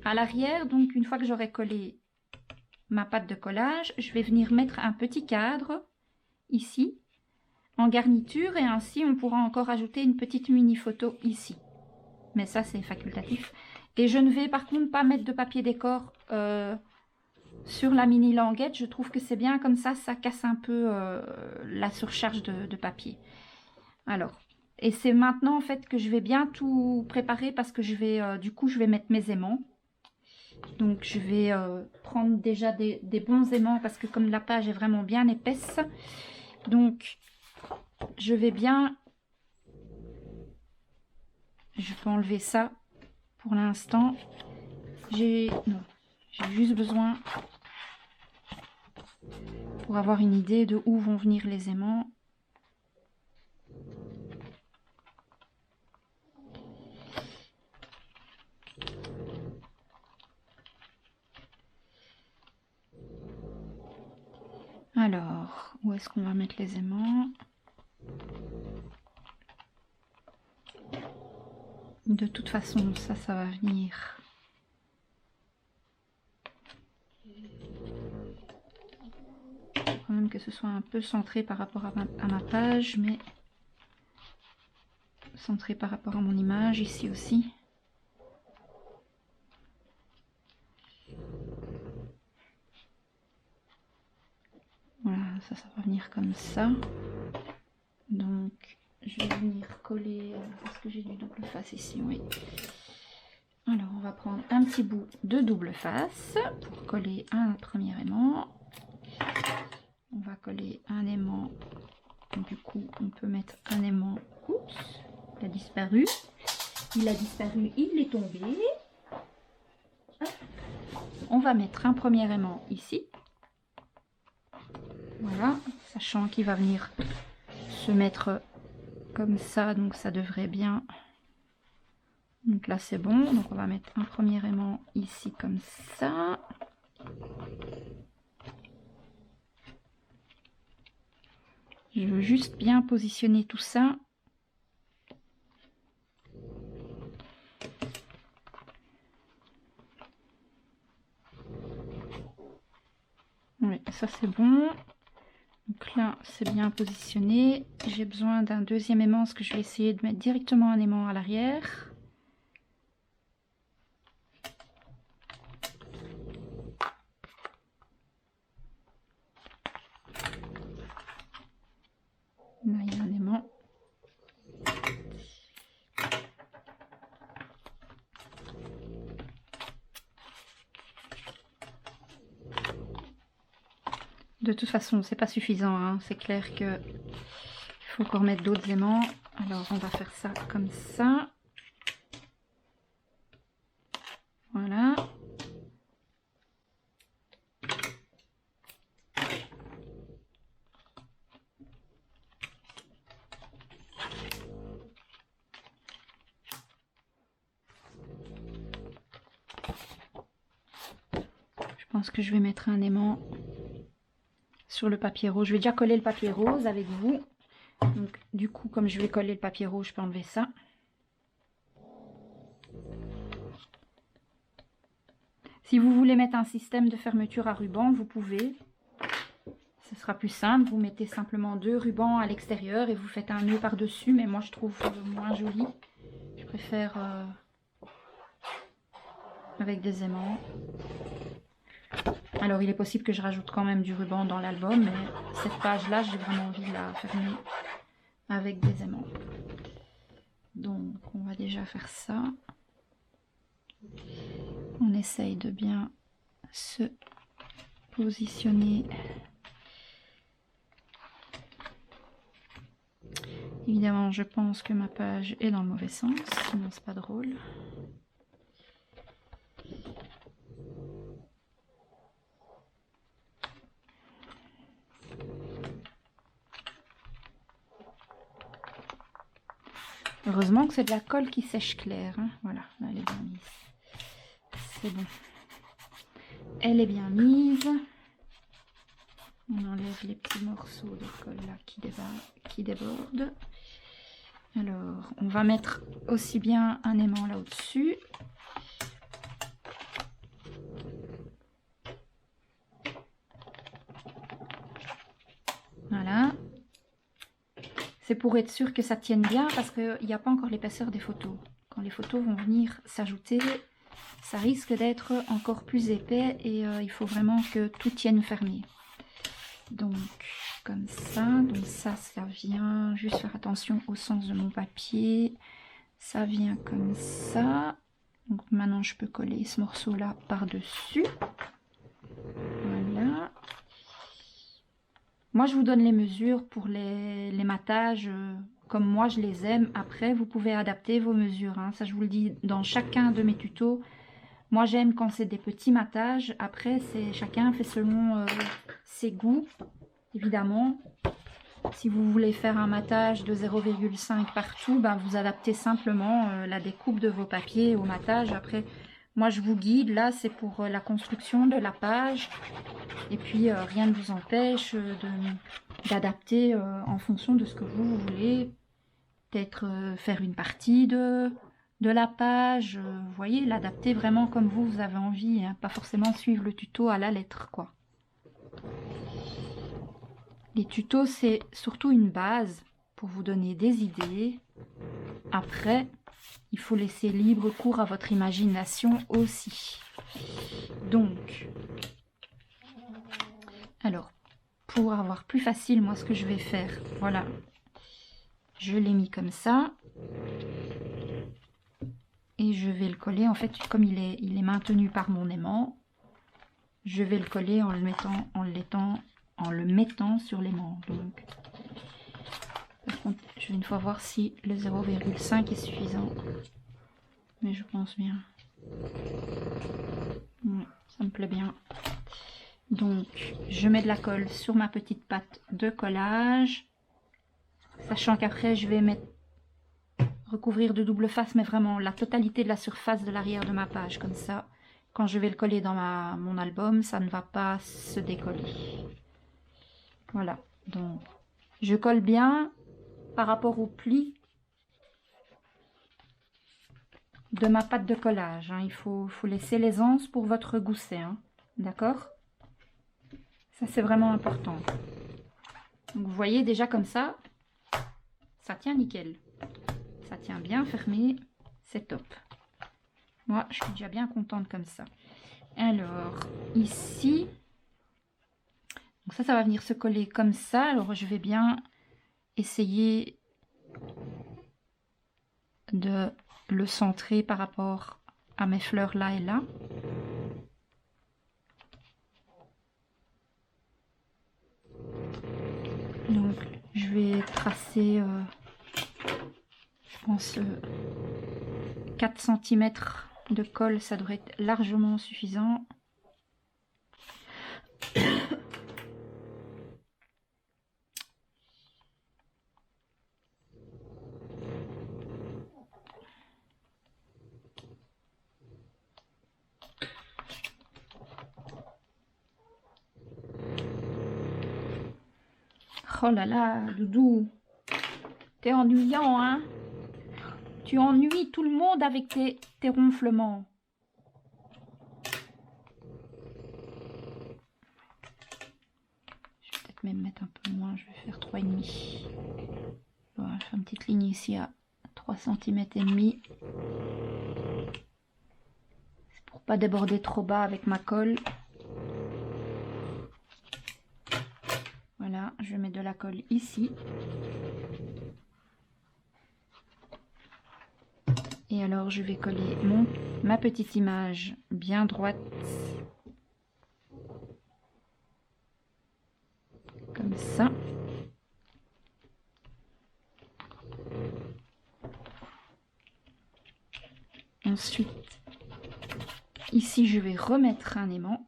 À l'arrière, donc une fois que j'aurai collé ma pâte de collage, je vais venir mettre un petit cadre ici. En garniture et ainsi on pourra encore ajouter une petite mini photo ici, mais ça c'est facultatif. Et je ne vais par contre pas mettre de papier décor sur la mini languette. Je trouve que c'est bien comme ça casse un peu la surcharge de papier. Alors, et c'est maintenant en fait que je vais bien tout préparer parce que je vais du coup je vais mettre mes aimants. Donc je vais prendre déjà des bons aimants parce que comme la page est vraiment bien épaisse, donc je vais bien... Je peux enlever ça pour l'instant. J'ai juste besoin pour avoir une idée de où vont venir les aimants. Alors, où est-ce qu'on va mettre les aimants? De toute façon, ça va venir. Quand même que ce soit un peu centré par rapport à ma page, mais centré par rapport à mon image ici aussi. Voilà, ça va venir comme ça. Donc, je vais venir coller... Est-ce que j'ai du double face ici? Oui. Alors, on va prendre un petit bout de double face pour coller un premier aimant. On va coller un aimant. Du coup, on peut mettre un aimant. Oups, il a disparu. Il a disparu, il est tombé. Hop. on va mettre un premier aimant ici. Voilà, sachant qu'il va venir se mettre comme ça, donc ça devrait bien. Donc là c'est bon, donc on va mettre un premier aimant ici comme ça. Je veux juste bien positionner tout ça. Oui, ça c'est bon. Donc là, c'est bien positionné. J'ai besoin d'un deuxième aimant, parce que je vais essayer de mettre directement un aimant à l'arrière. Là, il y a un aimant. De toute façon, c'est pas suffisant, hein. C'est clair que il faut encore mettre d'autres aimants. Alors, on va faire ça comme ça. Voilà. Je pense que je vais mettre un aimant sur le papier rose. Je vais déjà coller le papier rose avec vous. Donc, du coup, comme je vais coller le papier rose, je peux enlever ça. Si vous voulez mettre un système de fermeture à ruban, vous pouvez. Ce sera plus simple. Vous mettez simplement 2 rubans à l'extérieur et vous faites un nœud par-dessus. Mais moi, je trouve moins joli. Je préfère avec des aimants. Alors, il est possible que je rajoute quand même du ruban dans l'album. Mais cette page-là, j'ai vraiment envie de la fermer avec des aimants. Donc, on va déjà faire ça. On essaye de bien se positionner. Évidemment, je pense que ma page est dans le mauvais sens, sinon c'est pas drôle. Heureusement que c'est de la colle qui sèche clair, hein. Voilà, là, elle est bien mise. C'est bon. Elle est bien mise. On enlève les petits morceaux de colle là qui débordent. Alors, on va mettre aussi bien un aimant là au-dessus. Voilà. C'est pour être sûr que ça tienne bien, parce qu'il n'y a pas encore l'épaisseur des photos. Quand les photos vont venir s'ajouter, ça risque d'être encore plus épais et il faut vraiment que tout tienne fermé. Donc, comme ça. Donc ça vient, juste faire attention au sens de mon papier. Ça vient comme ça. Donc maintenant, je peux coller ce morceau-là par-dessus. Voilà. Moi, je vous donne les mesures pour les matages comme moi je les aime. Après, vous pouvez adapter vos mesures, hein. Ça, je vous le dis dans chacun de mes tutos. Moi, j'aime quand c'est des petits matages. Après, chacun fait selon ses goûts, évidemment. Si vous voulez faire un matage de 0,5 partout, ben, vous adaptez simplement la découpe de vos papiers au matage. Après, moi, je vous guide. Là, c'est pour la construction de la page. Et puis, rien ne vous empêche d'adapter en fonction de ce que vous voulez. Peut-être faire une partie de la page. Vous voyez, l'adapter vraiment comme vous avez envie. Hein, pas forcément suivre le tuto à la lettre, quoi. Les tutos, c'est surtout une base pour vous donner des idées. Après, il faut laisser libre cours à votre imagination aussi. Donc, alors, pour avoir plus facile, moi, ce que je vais faire, voilà. Je l'ai mis comme ça. Et je vais le coller, en fait, comme il est maintenu par mon aimant, je vais le coller en le mettant sur l'aimant. Donc, par contre, je vais une fois voir si le 0,5 est suffisant. Mais je pense bien. Ouais, ça me plaît. plaît bien. Donc, je mets de la colle sur ma petite pâte de collage. Sachant qu'après, je vais recouvrir de double face, mais vraiment la totalité de la surface de l'arrière de ma page. Comme ça, quand je vais le coller dans mon album, ça ne va pas se décoller. Voilà. Donc, je colle bien par rapport au pli de ma pâte de collage. Hein. Il faut laisser l'aisance pour votre gousset. Hein. D'accord? Ça, c'est vraiment important. Donc, vous voyez déjà comme ça tient nickel. Ça tient bien fermé. C'est top. Moi, je suis déjà bien contente comme ça. Alors, ici, donc ça va venir se coller comme ça. Alors, je vais bien essayer de le centrer par rapport à mes fleurs là et là. Donc, je vais tracer, je pense, 4 cm de colle, ça devrait être largement suffisant. Oh là là, Doudou, t'es ennuyant, hein? Tu ennuies tout le monde avec tes ronflements. Je vais peut-être même mettre un peu moins, je vais faire 3,5. Voilà, je fais une petite ligne ici à 3 cm et demi. C'est pour pas déborder trop bas avec ma colle. Voilà, je mets de la colle ici. Et alors je vais coller ma petite image bien droite. Comme ça. Ensuite, ici je vais remettre un aimant.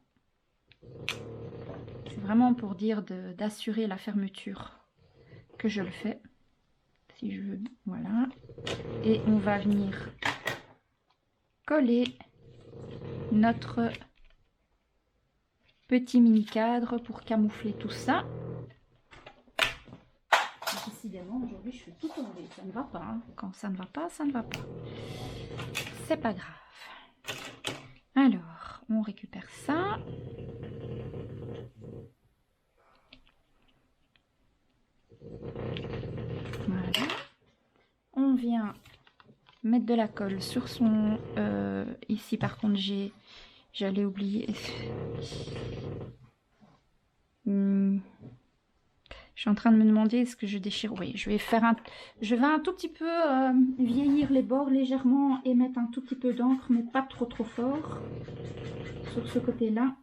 C'est vraiment pour dire d'assurer la fermeture que je le fais. Si je veux, voilà. Et on va venir coller notre petit mini cadre pour camoufler tout ça. Décidément, aujourd'hui, je suis tout tombée. Ça ne va pas. Hein. Quand ça ne va pas, ça ne va pas. C'est pas grave. Alors, on récupère ça. Voilà. On vient mettre de la colle sur son... ici, par contre, j'allais oublier... Je suis en train de me demander est-ce que je déchire. Oui, je vais un tout petit peu vieillir les bords légèrement et mettre un tout petit peu d'encre, mais pas trop fort sur ce côté-là.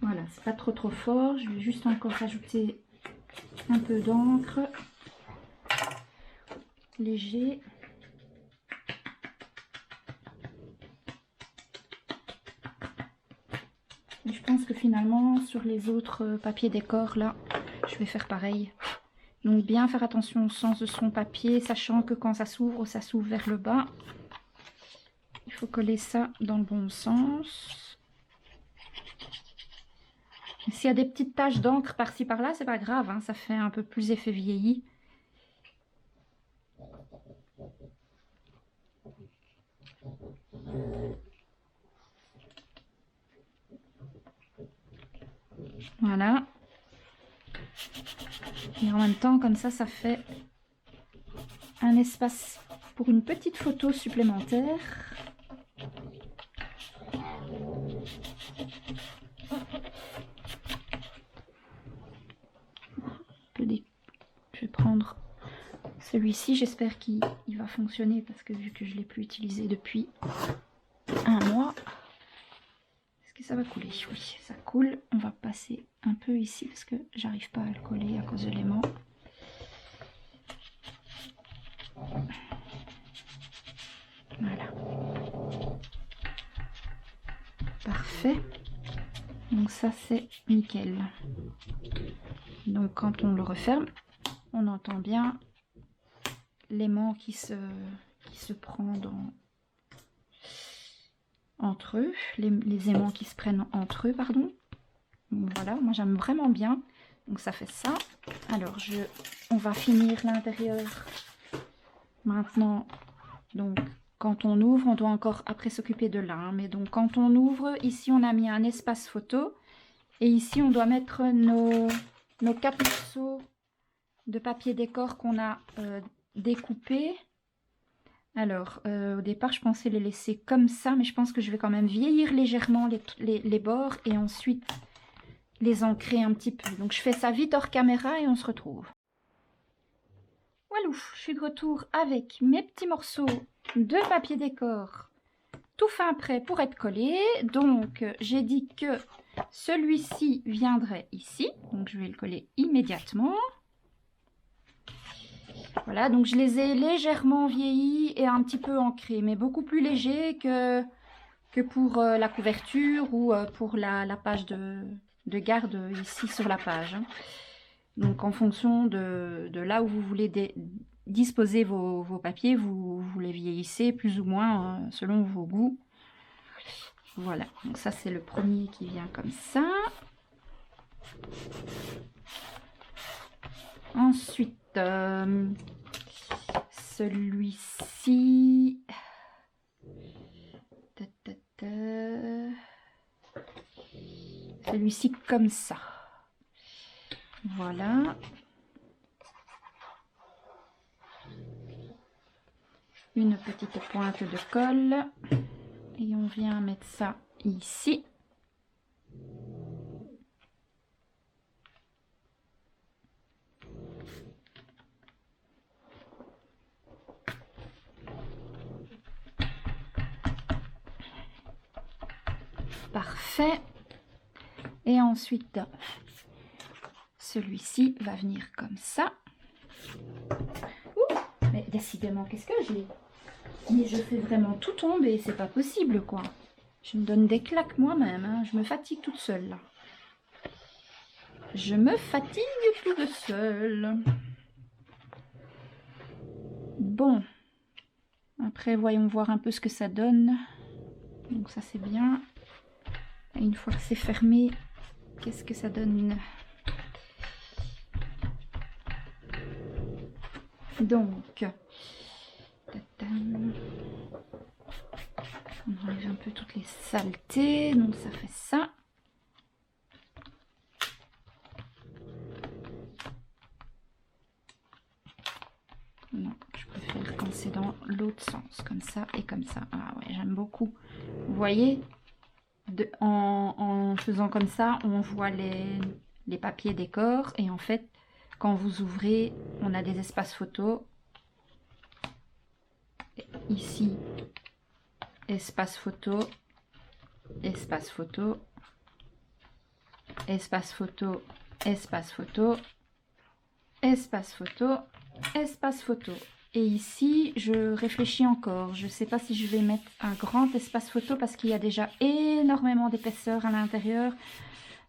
Voilà, c'est pas trop fort. Je vais juste encore rajouter un peu d'encre. Léger. Et je pense que finalement, sur les autres papiers décor, là, je vais faire pareil. Donc bien faire attention au sens de son papier, sachant que quand ça s'ouvre vers le bas. Il faut coller ça dans le bon sens. S'il y a des petites taches d'encre par-ci par-là, c'est pas grave, hein, ça fait un peu plus effet vieilli. Voilà. Et en même temps, comme ça fait un espace pour une petite photo supplémentaire. Je je vais prendre celui-ci. J'espère qu'il va fonctionner parce que vu que je ne l'ai plus utilisé depuis un mois. Est-ce que ça va couler? Oui, ça coule. On va passer un peu ici parce que j'arrive pas à le coller à cause de l'aimant. Voilà. Parfait. Donc ça c'est nickel. Donc quand on le referme, on entend bien l'aimant qui se prend entre eux, les aimants qui se prennent entre eux, pardon. Voilà, moi j'aime vraiment bien. Donc ça fait ça. Alors on va finir l'intérieur maintenant. Donc quand on ouvre, on doit encore après s'occuper de là. Hein. Mais donc quand on ouvre, ici on a mis un espace photo. Et ici on doit mettre nos 4 morceaux de papier décor qu'on a découpés. Alors au départ je pensais les laisser comme ça. Mais je pense que je vais quand même vieillir légèrement les bords. Et ensuite les ancrer un petit peu. Donc je fais ça vite hors caméra et on se retrouve. Voilà, je suis de retour avec mes petits morceaux de papier décor tout fin prêt pour être collé. Donc j'ai dit que celui-ci viendrait ici, donc je vais le coller immédiatement. Voilà, donc je les ai légèrement vieillis et un petit peu ancrés, mais beaucoup plus léger que pour la couverture ou pour la page de garde ici sur la page. Donc en fonction de là où vous voulez disposer vos papiers, vous les vieillissez plus ou moins selon vos goûts. Voilà, donc ça c'est le premier qui vient comme ça. Ensuite, celui-ci. Celui-ci comme ça. Voilà. Une petite pointe de colle. Et on vient mettre ça ici. Parfait. Et ensuite, celui-ci va venir comme ça. Ouh, mais décidément, qu'est-ce que j'ai? Mais je fais vraiment tout tomber, c'est pas possible quoi. Je me donne des claques moi-même, hein. Je me fatigue toute seule là. Je me fatigue toute seule. Bon. Après, voyons voir un peu ce que ça donne. Donc ça c'est bien. Et une fois que c'est fermé, qu'est-ce que ça donne? Donc, on enlève un peu toutes les saletés. Donc ça fait ça. Non, je préfère quand c'est dans l'autre sens, comme ça et comme ça. Ah ouais, j'aime beaucoup. Vous voyez, en faisant comme ça, on voit les papiers décor. Et en fait, quand vous ouvrez, on a des espaces photos. Ici, espace photo, espace photo, espace photo, espace photo, espace photo, espace photo. Et ici, je réfléchis encore. Je ne sais pas si je vais mettre un grand espace photo parce qu'il y a déjà énormément d'épaisseur à l'intérieur.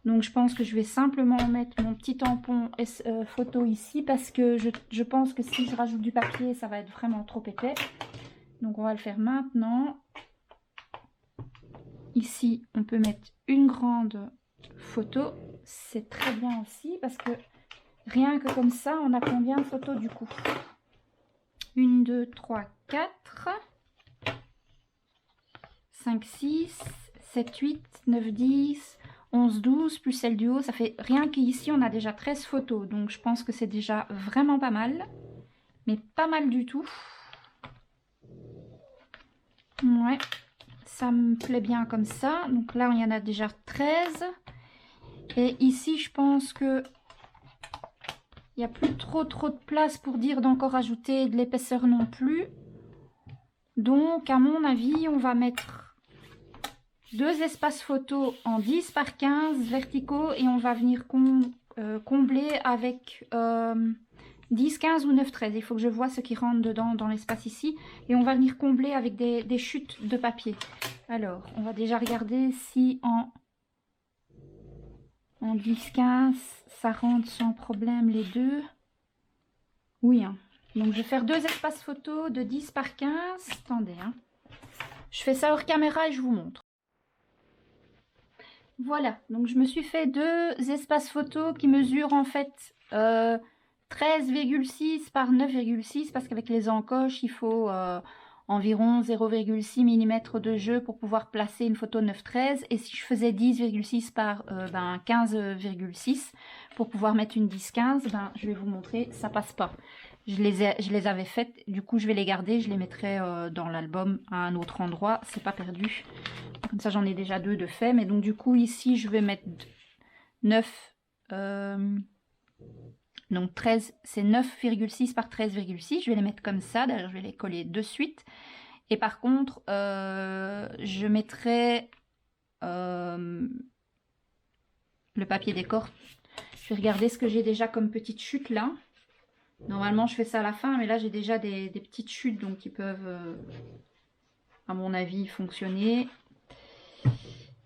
Donc, je pense que je vais simplement mettre mon petit tampon photo ici parce que je pense que si je rajoute du papier, ça va être vraiment trop épais. Donc, on va le faire maintenant. Ici, on peut mettre une grande photo. C'est très bien aussi parce que rien que comme ça, on a combien de photos du coup? 1, 2, 3, 4, 5, 6, 7, 8, 9, 10, 11, 12, plus celle du haut. Ça fait rien qu'ici, on a déjà 13 photos. Donc, je pense que c'est déjà vraiment pas mal. Mais pas mal du tout. Ouais, ça me plaît bien comme ça. Donc là, il y en a déjà 13. Et ici, je pense que Il n'y a plus trop de place pour dire d'encore ajouter de l'épaisseur non plus. Donc, à mon avis, on va mettre 2 espaces photo en 10 par 15 verticaux et on va venir combler avec 10, 15 ou 9, 13. Il faut que je vois ce qui rentre dedans dans l'espace ici. Et on va venir combler avec des chutes de papier. Alors, on va déjà regarder si en 10, 15, ça rentre sans problème les deux. Oui, hein. Donc, je vais faire 2 espaces photo de 10 par 15. Attendez, hein. Je fais ça hors caméra et je vous montre. Voilà, donc je me suis fait 2 espaces photo qui mesurent en fait 13,6 par 9,6 parce qu'avec les encoches, il faut environ 0,6 mm de jeu pour pouvoir placer une photo 9-13. Et si je faisais 10,6 par 15,6 pour pouvoir mettre une 10-15, je vais vous montrer, ça passe pas. Je les avais faites, du coup je vais les garder, je les mettrai dans l'album à un autre endroit, c'est pas perdu. Comme ça j'en ai déjà 2 de fait, mais donc du coup ici je vais mettre 9, donc 13, c'est 9,6 par 13,6, je vais les mettre comme ça, d'ailleurs je vais les coller de suite. Et par contre, je mettrai le papier décor. Je vais regarder ce que j'ai déjà comme petite chute là. Normalement, je fais ça à la fin, mais là, j'ai déjà des petites chutes, donc qui peuvent, à mon avis, fonctionner.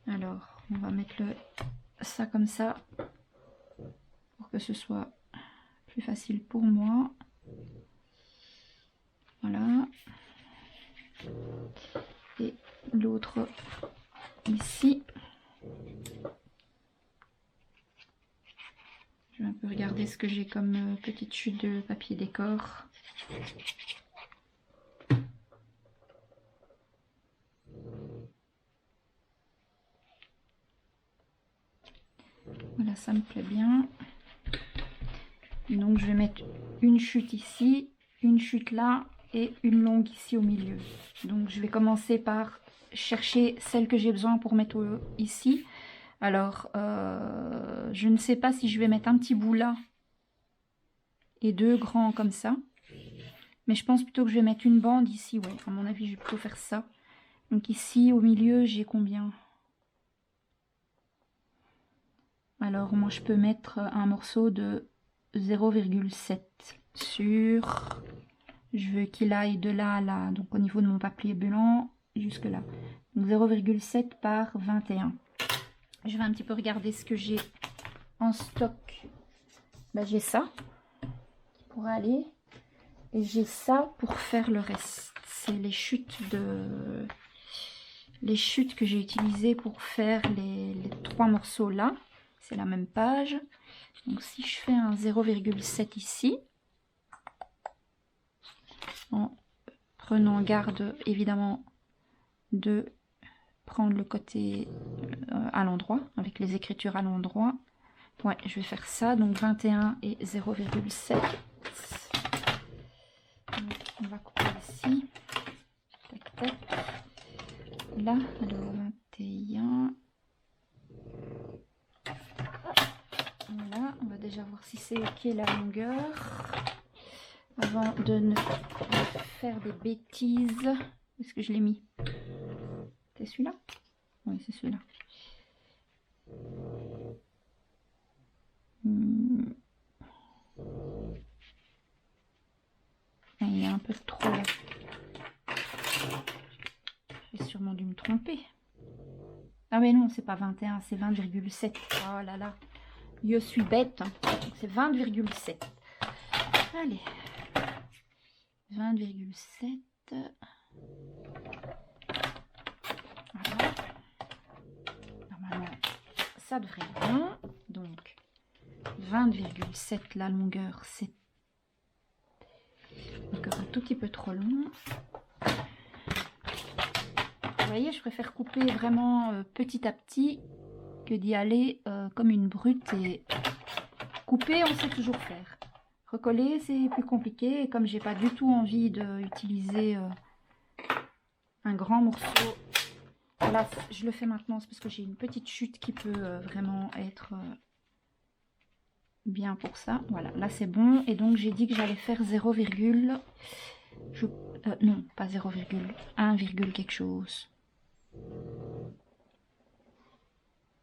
Alors, on va mettre ça comme ça, pour que ce soit plus facile pour moi. Voilà. Et l'autre ici. Je vais un peu regarder ce que j'ai comme petite chute de papier décor. Voilà, ça me plaît bien. Donc je vais mettre une chute ici, une chute là et une longue ici au milieu. Donc je vais commencer par chercher celle que j'ai besoin pour mettre ici. Alors je ne sais pas si je vais mettre un petit bout là et 2 grands comme ça. Mais je pense plutôt que je vais mettre une bande ici. Ouais, à mon avis je vais plutôt faire ça. Donc ici au milieu j'ai combien? Alors moi je peux mettre un morceau de 0,7 sur, je veux qu'il aille de là à là, donc au niveau de mon papier blanc jusque là, donc 0,7 par 21. Je vais un petit peu regarder ce que j'ai en stock. J'ai ça qui pourrait aller et j'ai ça pour faire le reste. C'est les chutes que j'ai utilisées pour faire les 3 morceaux là. C'est la même page. Donc si je fais un 0,7 ici, en prenant garde évidemment de prendre le côté à l'endroit, avec les écritures à l'endroit. Ouais, je vais faire ça, donc 21 et 0,7. On va couper ici. Tac, tac. Là, alors 21. Voilà, on va déjà voir si c'est ok la longueur. Avant de ne faire des bêtises. Où est-ce que je l'ai mis? C'est celui-là? Oui, c'est celui-là. Il y a un peu trop là. J'ai sûrement dû me tromper. Ah mais non, c'est pas 21, c'est 20,7. Oh là là. Je suis bête. C'est 20,7. Allez. 20,7. Voilà. Normalement, ça devrait être bon. Donc, 20,7 la longueur, c'est encore un tout petit peu trop long. Vous voyez, je préfère couper vraiment petit à petit que d'y aller comme une brute. Et couper, on sait toujours faire. Recoller, c'est plus compliqué. Et comme j'ai pas du tout envie d'utiliser un grand morceau, là, je le fais maintenant, c'est parce que j'ai une petite chute qui peut vraiment être bien pour ça. Voilà, là c'est bon. Et donc j'ai dit que j'allais faire 0, non, pas 0, 1, quelque chose. Vous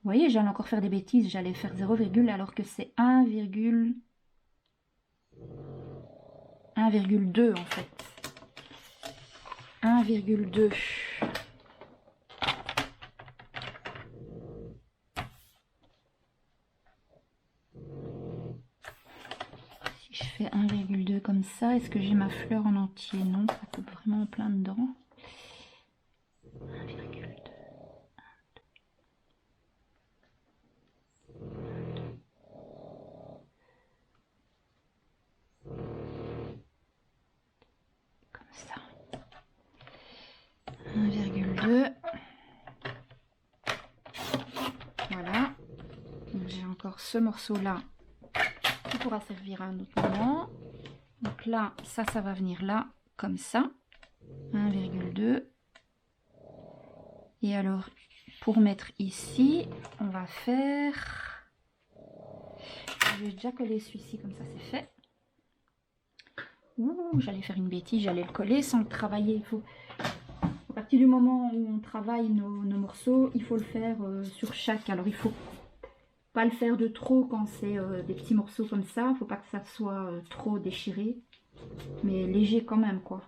voyez, j'allais encore faire des bêtises. J'allais faire 0, alors que c'est 1,2 en fait. 1,2. Si je fais 1,2 comme ça, est-ce que j'ai ma fleur en entier? Non, ça coupe vraiment plein dedans. 1,2. Comme ça. 1,2. Voilà. J'ai encore ce morceau-là qui pourra servir à un autre moment. Donc là, ça va venir là, comme ça. 1,2. Et alors, pour mettre ici, on va faire... Je vais déjà coller celui-ci, comme ça c'est fait. Ouh, j'allais faire une bêtise, j'allais le coller sans le travailler. Il faut... À partir du moment où on travaille nos morceaux, il faut le faire sur chaque. Alors il faut pas le faire de trop quand c'est des petits morceaux comme ça. Il faut pas que ça soit trop déchiré, mais léger quand même, quoi.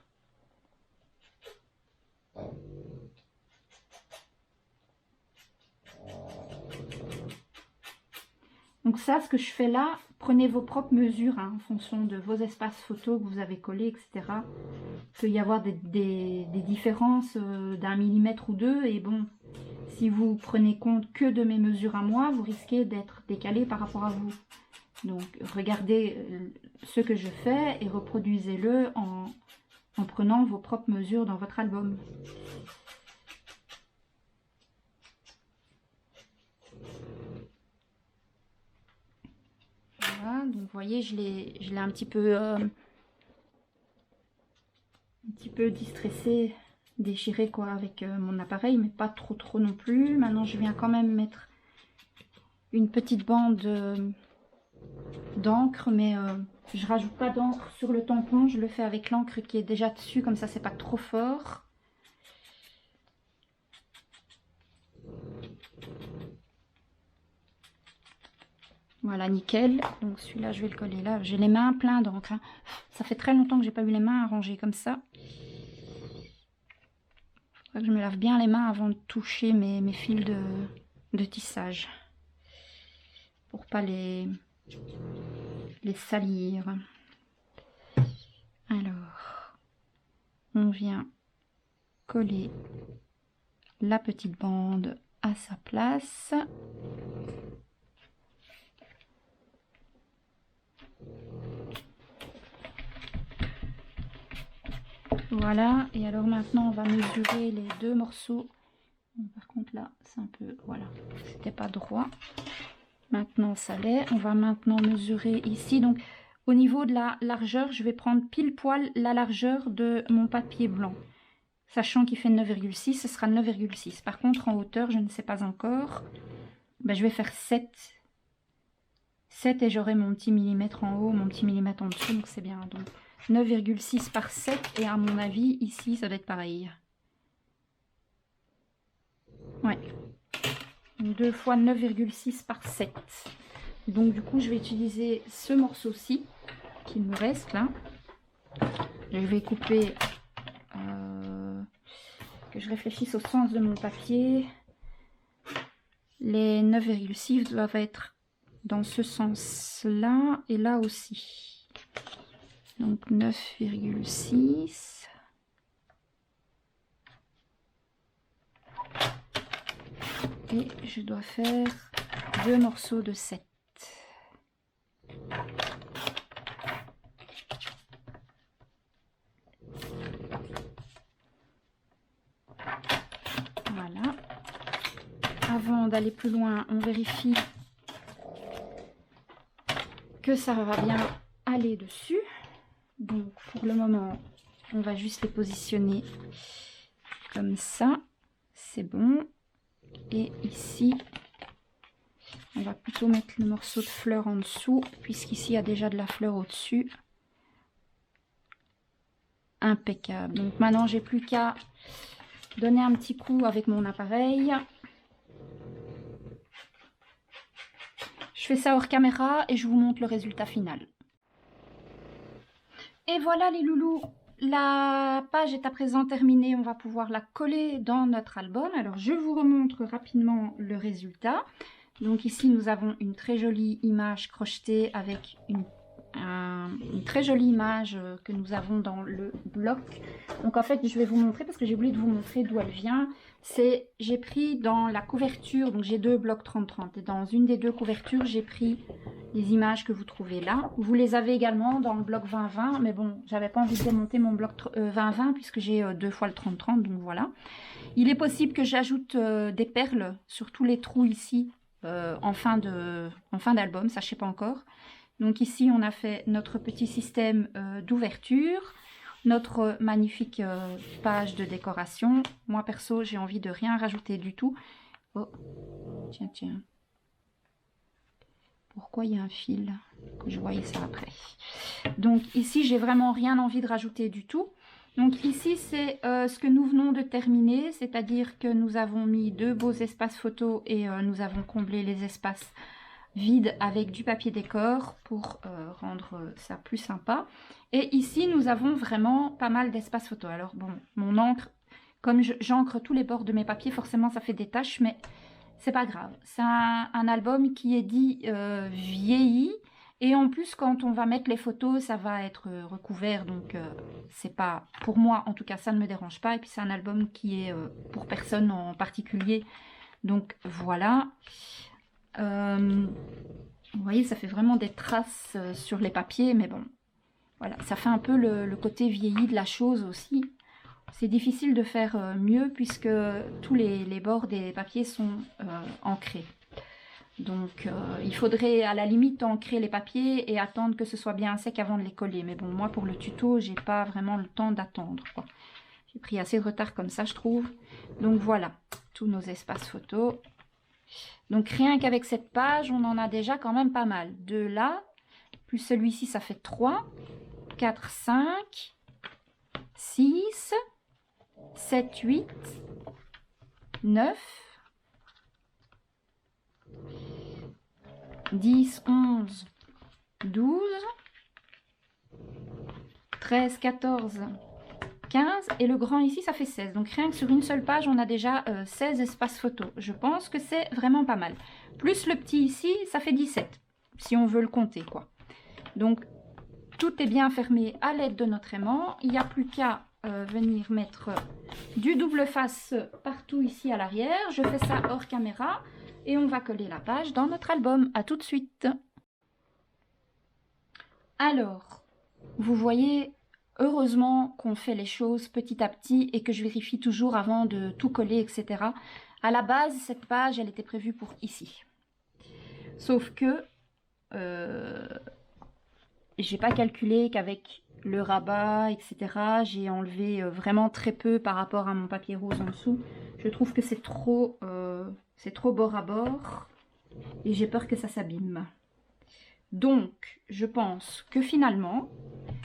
Donc ça, ce que je fais là, prenez vos propres mesures hein, en fonction de vos espaces photos que vous avez collés, etc. Il peut y avoir des différences d'1 millimètre ou deux. Et bon, si vous prenez compte que de mes mesures à moi, vous risquez d'être décalé par rapport à vous. Donc regardez ce que je fais et reproduisez-le en prenant vos propres mesures dans votre album. Voilà, donc vous voyez, je l'ai un petit peu distressé, déchiré quoi avec mon appareil, mais pas trop non plus. Maintenant je viens quand même mettre une petite bande d'encre, mais je rajoute pas d'encre sur le tampon, je le fais avec l'encre qui est déjà dessus, comme ça c'est pas trop fort. Voilà, nickel. Donc celui-là, je vais le coller là. J'ai les mains pleines d'encre. Hein. Ça fait très longtemps que j'ai pas eu les mains arrangées comme ça. Faudrait que je me lave bien les mains avant de toucher mes fils de tissage. Pour pas les salir. Alors, on vient coller la petite bande à sa place. Voilà, et alors maintenant on va mesurer les deux morceaux. Par contre là, c'est un peu, voilà, c'était pas droit. Maintenant ça l'est. On va maintenant mesurer ici. Donc au niveau de la largeur, je vais prendre pile poil la largeur de mon papier blanc. Sachant qu'il fait 9,6, ce sera 9,6. Par contre en hauteur, je ne sais pas encore. Ben, je vais faire 7 et j'aurai mon petit millimètre en haut, mon petit millimètre en dessous, donc c'est bien. Donc 9,6 par 7, et à mon avis, ici, ça doit être pareil. Ouais. 2 fois 9,6 par 7. Donc du coup, je vais utiliser ce morceau-ci, qu'il me reste là. Je vais couper, que je réfléchisse au sens de mon papier. Les 9,6 doivent être dans ce sens-là, et là aussi. Donc 9,6. Et je dois faire 2 morceaux de 7. Voilà. Avant d'aller plus loin, on vérifie que ça va bien aller dessus. Donc pour le moment, on va juste les positionner comme ça. C'est bon. Et ici, On va plutôt mettre le morceau de fleur en dessous, puisqu'ici il y a déjà de la fleur au-dessus. Impeccable. Donc maintenant, j'ai plus qu'à donner un petit coup avec mon appareil. Je fais ça hors caméra et je vous montre le résultat final. Et voilà les loulous, la page est à présent terminée, on va pouvoir la coller dans notre album. Alors je vous remontre rapidement le résultat. Donc ici nous avons une très jolie image crochetée avec une très jolie image que nous avons dans le bloc. Donc en fait je vais vous montrer parce que j'ai oublié de vous montrer d'où elle vient. C'est j'ai pris dans la couverture, donc j'ai deux blocs 30-30 et dans une des deux couvertures j'ai pris les images que vous trouvez là. Vous les avez également dans le bloc 20-20, mais bon j'avais pas envie de démonter mon bloc 20-20 puisque j'ai deux fois le 30-30, donc voilà. Il est possible que j'ajoute des perles sur tous les trous ici en fin d'album, ça je sais pas encore. Donc ici, on a fait notre petit système d'ouverture, notre magnifique page de décoration. Moi, perso, j'ai envie de rien rajouter du tout. Oh, tiens, tiens. Pourquoi il y a un fil? Que je voyais ça après. Donc ici, j'ai vraiment rien envie de rajouter du tout. Donc ici, c'est ce que nous venons de terminer, c'est-à-dire que nous avons mis deux beaux espaces photos et nous avons comblé les espaces vide avec du papier décor pour rendre ça plus sympa. Et ici nous avons vraiment pas mal d'espace photo. Alors bon, mon encre, comme j'encre tous les bords de mes papiers, forcément ça fait des taches, mais c'est pas grave. C'est un album qui est dit vieilli, et en plus quand on va mettre les photos ça va être recouvert, donc c'est pas, pour moi en tout cas ça ne me dérange pas. Et puis c'est un album qui est pour personne en particulier, donc voilà. Vous voyez, ça fait vraiment des traces sur les papiers, mais bon, voilà, ça fait un peu le côté vieilli de la chose aussi. C'est difficile de faire mieux puisque tous les bords des papiers sont ancrés. Donc il faudrait à la limite ancrer les papiers et attendre que ce soit bien sec avant de les coller. Mais bon, moi pour le tuto, j'ai pas vraiment le temps d'attendre, quoi. J'ai pris assez de retard comme ça, je trouve. Donc voilà, tous nos espaces photos. Donc rien qu'avec cette page, on en a déjà quand même pas mal. Deux là, plus celui-ci, ça fait 3, 4, 5, 6, 7, 8, 9, 10, 11, 12, 13, 14, 15 et le grand ici ça fait 16. Donc rien que sur une seule page on a déjà 16 espaces photos. Je pense que c'est vraiment pas mal. Plus le petit ici ça fait 17 si on veut le compter, quoi. Donc tout est bien fermé à l'aide de notre aimant. Il n'y a plus qu'à venir mettre du double face partout ici à l'arrière. Je fais ça hors caméra et on va coller la page dans notre album. À tout de suite. Alors vous voyez, heureusement qu'on fait les choses petit à petit et que je vérifie toujours avant de tout coller, etc. À la base, cette page, elle était prévue pour ici. Sauf que j'ai pas calculé qu'avec le rabat, etc., j'ai enlevé vraiment très peu par rapport à mon papier rose en dessous. Je trouve que c'est trop bord à bord et j'ai peur que ça s'abîme. Donc, je pense que finalement,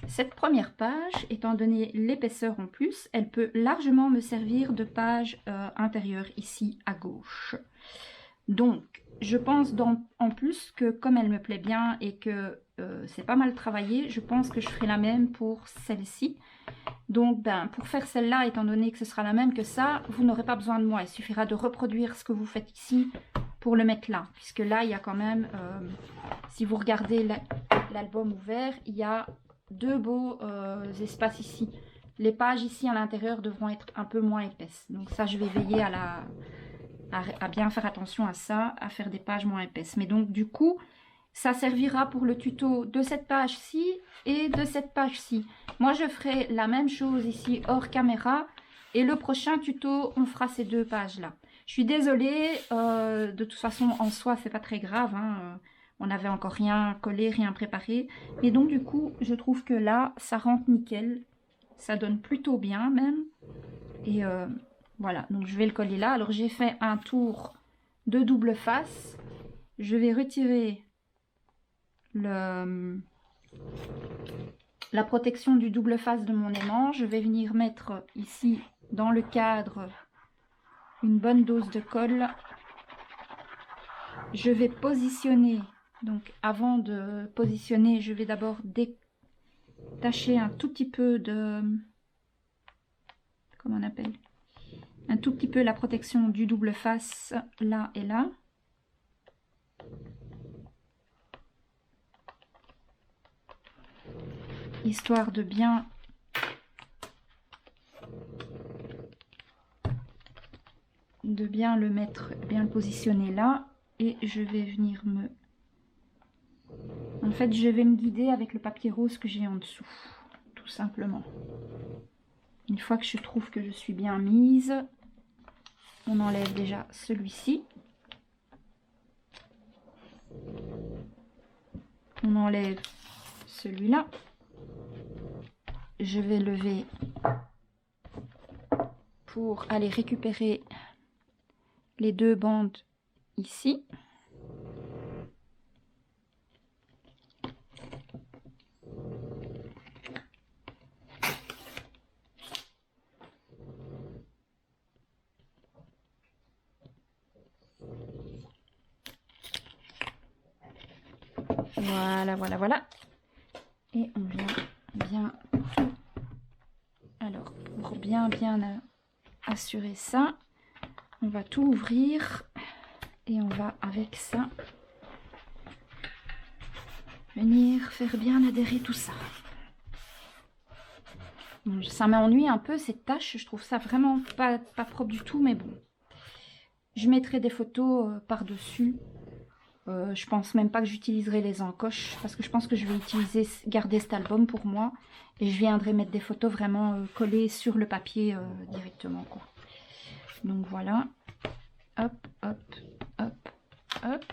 cette première page, étant donné l'épaisseur en plus, elle peut largement me servir de page intérieure ici à gauche. Donc, je pense en plus que comme elle me plaît bien et que c'est pas mal travaillé, je pense que je ferai la même pour celle-ci. Donc, pour faire celle-là, étant donné que ce sera la même que ça, vous n'aurez pas besoin de moi. Il suffira de reproduire ce que vous faites ici pour le mettre là. Puisque là, il y a quand même, si vous regardez l'album ouvert, il y a deux beaux espaces ici. Les pages ici à l'intérieur devront être un peu moins épaisses. Donc ça, je vais veiller à bien faire attention à ça, à faire des pages moins épaisses. Mais donc, du coup, ça servira pour le tuto de cette page-ci et de cette page-ci. Moi, je ferai la même chose ici hors caméra. Et le prochain tuto, on fera ces deux pages-là. Je suis désolée, de toute façon, en soi, c'est pas très grave. Hein, on n'avait encore rien collé, rien préparé. Mais donc, du coup, je trouve que là, ça rentre nickel. Ça donne plutôt bien, même. Et voilà, donc je vais le coller là. Alors, j'ai fait un tour de double face. je vais retirer la protection du double face de mon aimant. Je vais venir mettre ici dans le cadre une bonne dose de colle. Je vais positionner, donc avant de positionner, je vais d'abord détacher un tout petit peu de, comment on appelle, un tout petit peu la protection du double face là et là. Histoire de bien le mettre, bien le positionner là. Et je vais venir en fait, je vais me guider avec le papier rose que j'ai en dessous, tout simplement. Une fois que je trouve que je suis bien mise, on enlève déjà celui-ci. On enlève celui-là. Je vais lever pour aller récupérer les deux bandes ici. Voilà, voilà, voilà. Et on vient bien tout. Alors, pour bien assurer ça, on va tout ouvrir et on va avec ça venir faire bien adhérer tout ça. Bon, ça m'ennuie un peu cette tâche, je trouve ça vraiment pas propre du tout, mais bon. Je mettrai des photos par-dessus. Je pense même pas que j'utiliserai les encoches parce que je pense que je vais garder cet album pour moi et je viendrai mettre des photos vraiment collées sur le papier directement, quoi. Donc voilà, hop, hop, hop, hop,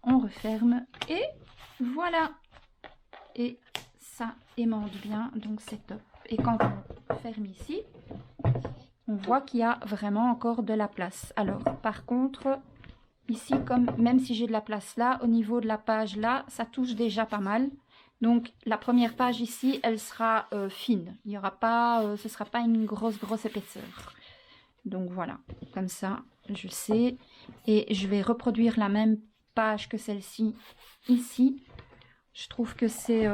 on referme et voilà, et ça aimante bien, donc c'est top. Et quand on ferme ici, on voit qu'il y a vraiment encore de la place. Alors par contre, ici, même si j'ai de la place là, au niveau de la page là, ça touche déjà pas mal. Donc la première page ici, elle sera fine. Il y aura pas, ce sera pas une grosse épaisseur. Donc voilà, comme ça, je sais. Et je vais reproduire la même page que celle-ci ici. Je trouve que c'est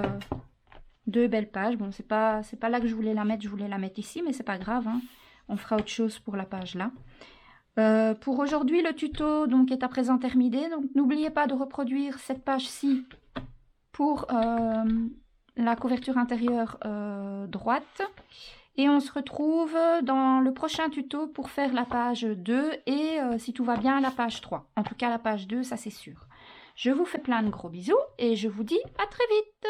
deux belles pages. Bon, c'est pas là que je voulais la mettre. Je voulais la mettre ici, mais c'est pas grave, hein. On fera autre chose pour la page là. Pour aujourd'hui, le tuto donc est à présent terminé. Donc n'oubliez pas de reproduire cette page-ci pour la couverture intérieure droite. Et on se retrouve dans le prochain tuto pour faire la page 2 et si tout va bien, la page 3. En tout cas, la page 2, ça c'est sûr. Je vous fais plein de gros bisous et je vous dis à très vite.